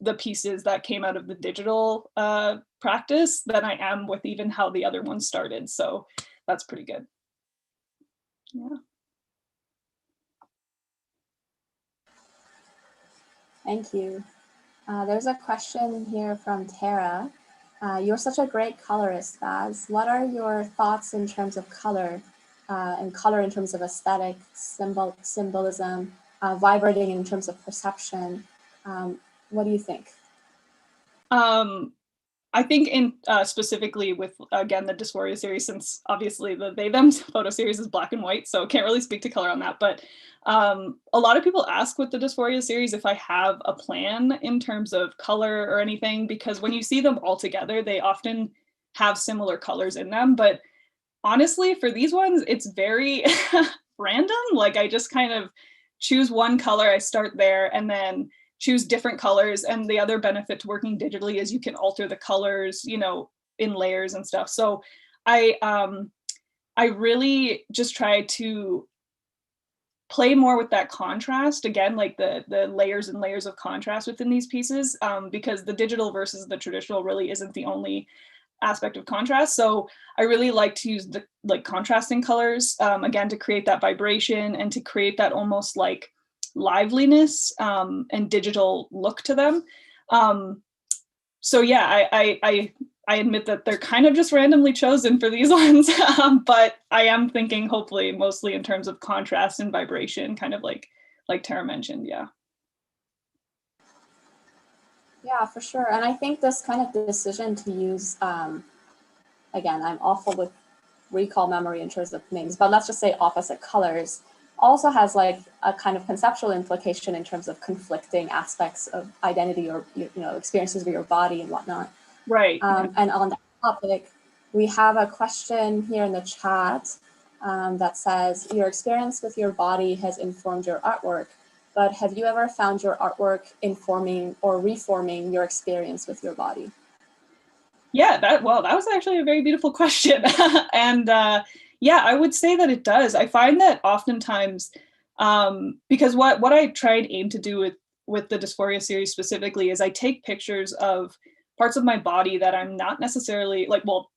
the pieces that came out of the digital practice than I am with even how the other ones started. So that's pretty good. Yeah. Thank you. There's a question here from Tara. You're such a great colorist, Baz. What are your thoughts in terms of color and color in terms of aesthetic, symbolism, vibrating in terms of perception? What do you think? I think in specifically with, again, the dysphoria series, since obviously the they them photo series is black and white, so can't really speak to color on that. But a lot of people ask with the dysphoria series if I have a plan in terms of color or anything, because when you see them all together, they often have similar colors in them. But honestly, for these ones, it's very random. Like I just kind of choose one color, I start there, and then choose different colors. And the other benefit to working digitally is you can alter the colors, you know, in layers and stuff. So I really just try to play more with that contrast, again, like the layers and layers of contrast within these pieces, because the digital versus the traditional really isn't the only aspect of contrast. So I really like to use the like contrasting colors, again, to create that vibration and to create that almost like liveliness and digital look to them. So yeah, I admit that they're kind of just randomly chosen for these ones, but I am thinking hopefully mostly in terms of contrast and vibration, kind of like Tara mentioned, yeah. Yeah, for sure. And I think this kind of decision to use, again, I'm awful with recall memory in terms of names, but let's just say opposite colors, also has like a kind of conceptual implication in terms of conflicting aspects of identity or, you know, experiences of your body and whatnot. Right. And on that topic, we have a question here in the chat that says, your experience with your body has informed your artwork, but have you ever found your artwork informing or reforming your experience with your body? Yeah, that was actually a very beautiful question. And yeah, I would say that it does. I find that oftentimes, because what I try and aim to do with the dysphoria series specifically is I take pictures of parts of my body that I'm not necessarily like, well,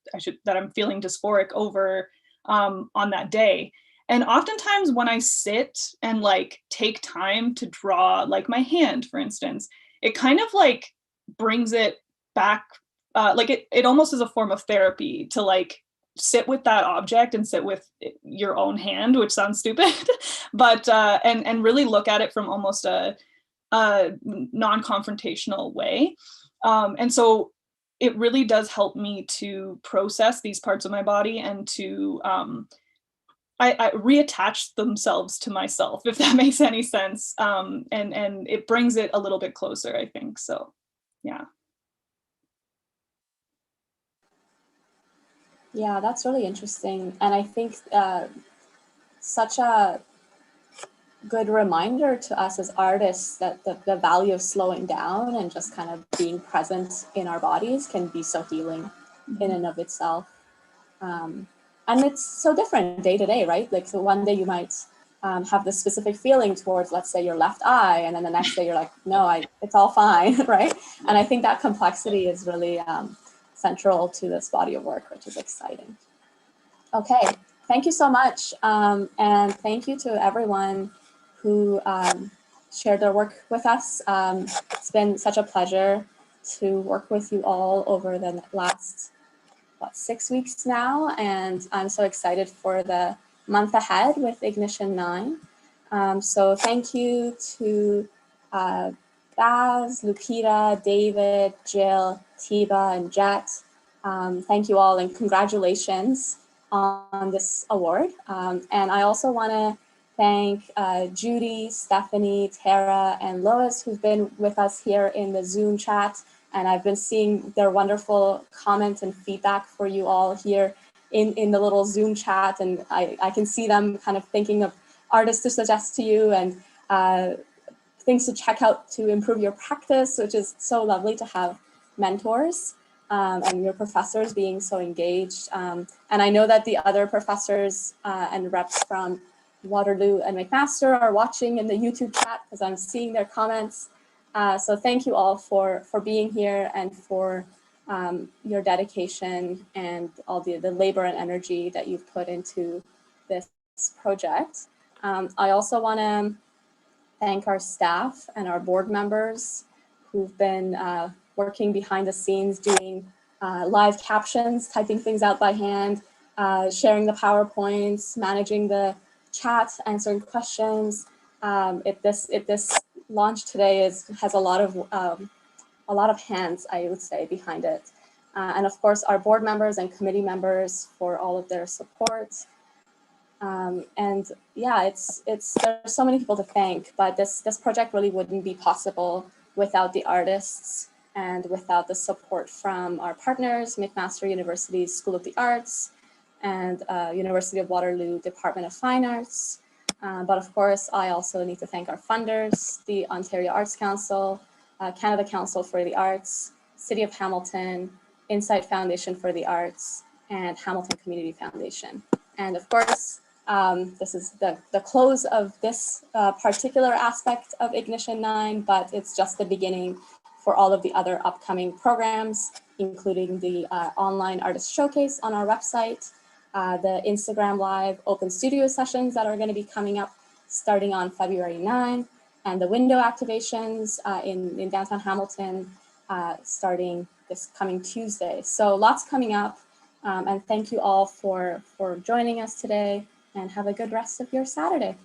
that I'm feeling dysphoric over on that day. And oftentimes when I sit and like take time to draw like my hand, for instance, it kind of like brings it back. Like it almost is a form of therapy to like sit with that object and sit with your own hand, which sounds stupid, but and really look at it from almost a non-confrontational way. And so it really does help me to process these parts of my body and to I reattach themselves to myself, if that makes any sense. And it brings it a little bit closer, I think. So, yeah. Yeah, that's really interesting. And I think such a good reminder to us as artists that the value of slowing down and just kind of being present in our bodies can be so healing in and of itself. And it's so different day to day, right? Like, so one day you might have this specific feeling towards, let's say, your left eye, and then the next day you're like, no, it's all fine, right? And I think that complexity is really central to this body of work, which is exciting. Okay, thank you so much. And thank you to everyone who shared their work with us. It's been such a pleasure to work with you all over the last, 6 weeks now. And I'm so excited for the month ahead with Ignition 9. So thank you to Baz, Lupita, David, Jill, Teba, and Jet. Thank you all and congratulations on this award. And I also want to thank Judy, Stephanie, Tara, and Lois, who've been with us here in the Zoom chat. And I've been seeing their wonderful comments and feedback for you all here in the little Zoom chat. And I can see them kind of thinking of artists to suggest to you and things to check out to improve your practice, which is so lovely to have mentors and your professors being so engaged. And I know that the other professors and reps from Waterloo and McMaster are watching in the YouTube chat because I'm seeing their comments. So thank you all for being here and for your dedication and all the labor and energy that you've put into this project. I also want to thank our staff and our board members who've been working behind the scenes, doing live captions, typing things out by hand, sharing the PowerPoints, managing the chat, answering questions. This launch today has a lot of hands, I would say, behind it. And of course, our board members and committee members for all of their support. And yeah, there's so many people to thank, but this project really wouldn't be possible without the artists and without the support from our partners, McMaster University's School of the Arts and University of Waterloo Department of Fine Arts. But of course, I also need to thank our funders, the Ontario Arts Council, Canada Council for the Arts, City of Hamilton, Insight Foundation for the Arts, and Hamilton Community Foundation. And of course, this is the close of this particular aspect of Ignition 9, but it's just the beginning for all of the other upcoming programs, including the online artist showcase on our website, the Instagram Live open studio sessions that are going to be coming up starting on February 9, and the window activations in downtown Hamilton starting this coming Tuesday. So lots coming up, and thank you all for joining us today, and have a good rest of your Saturday.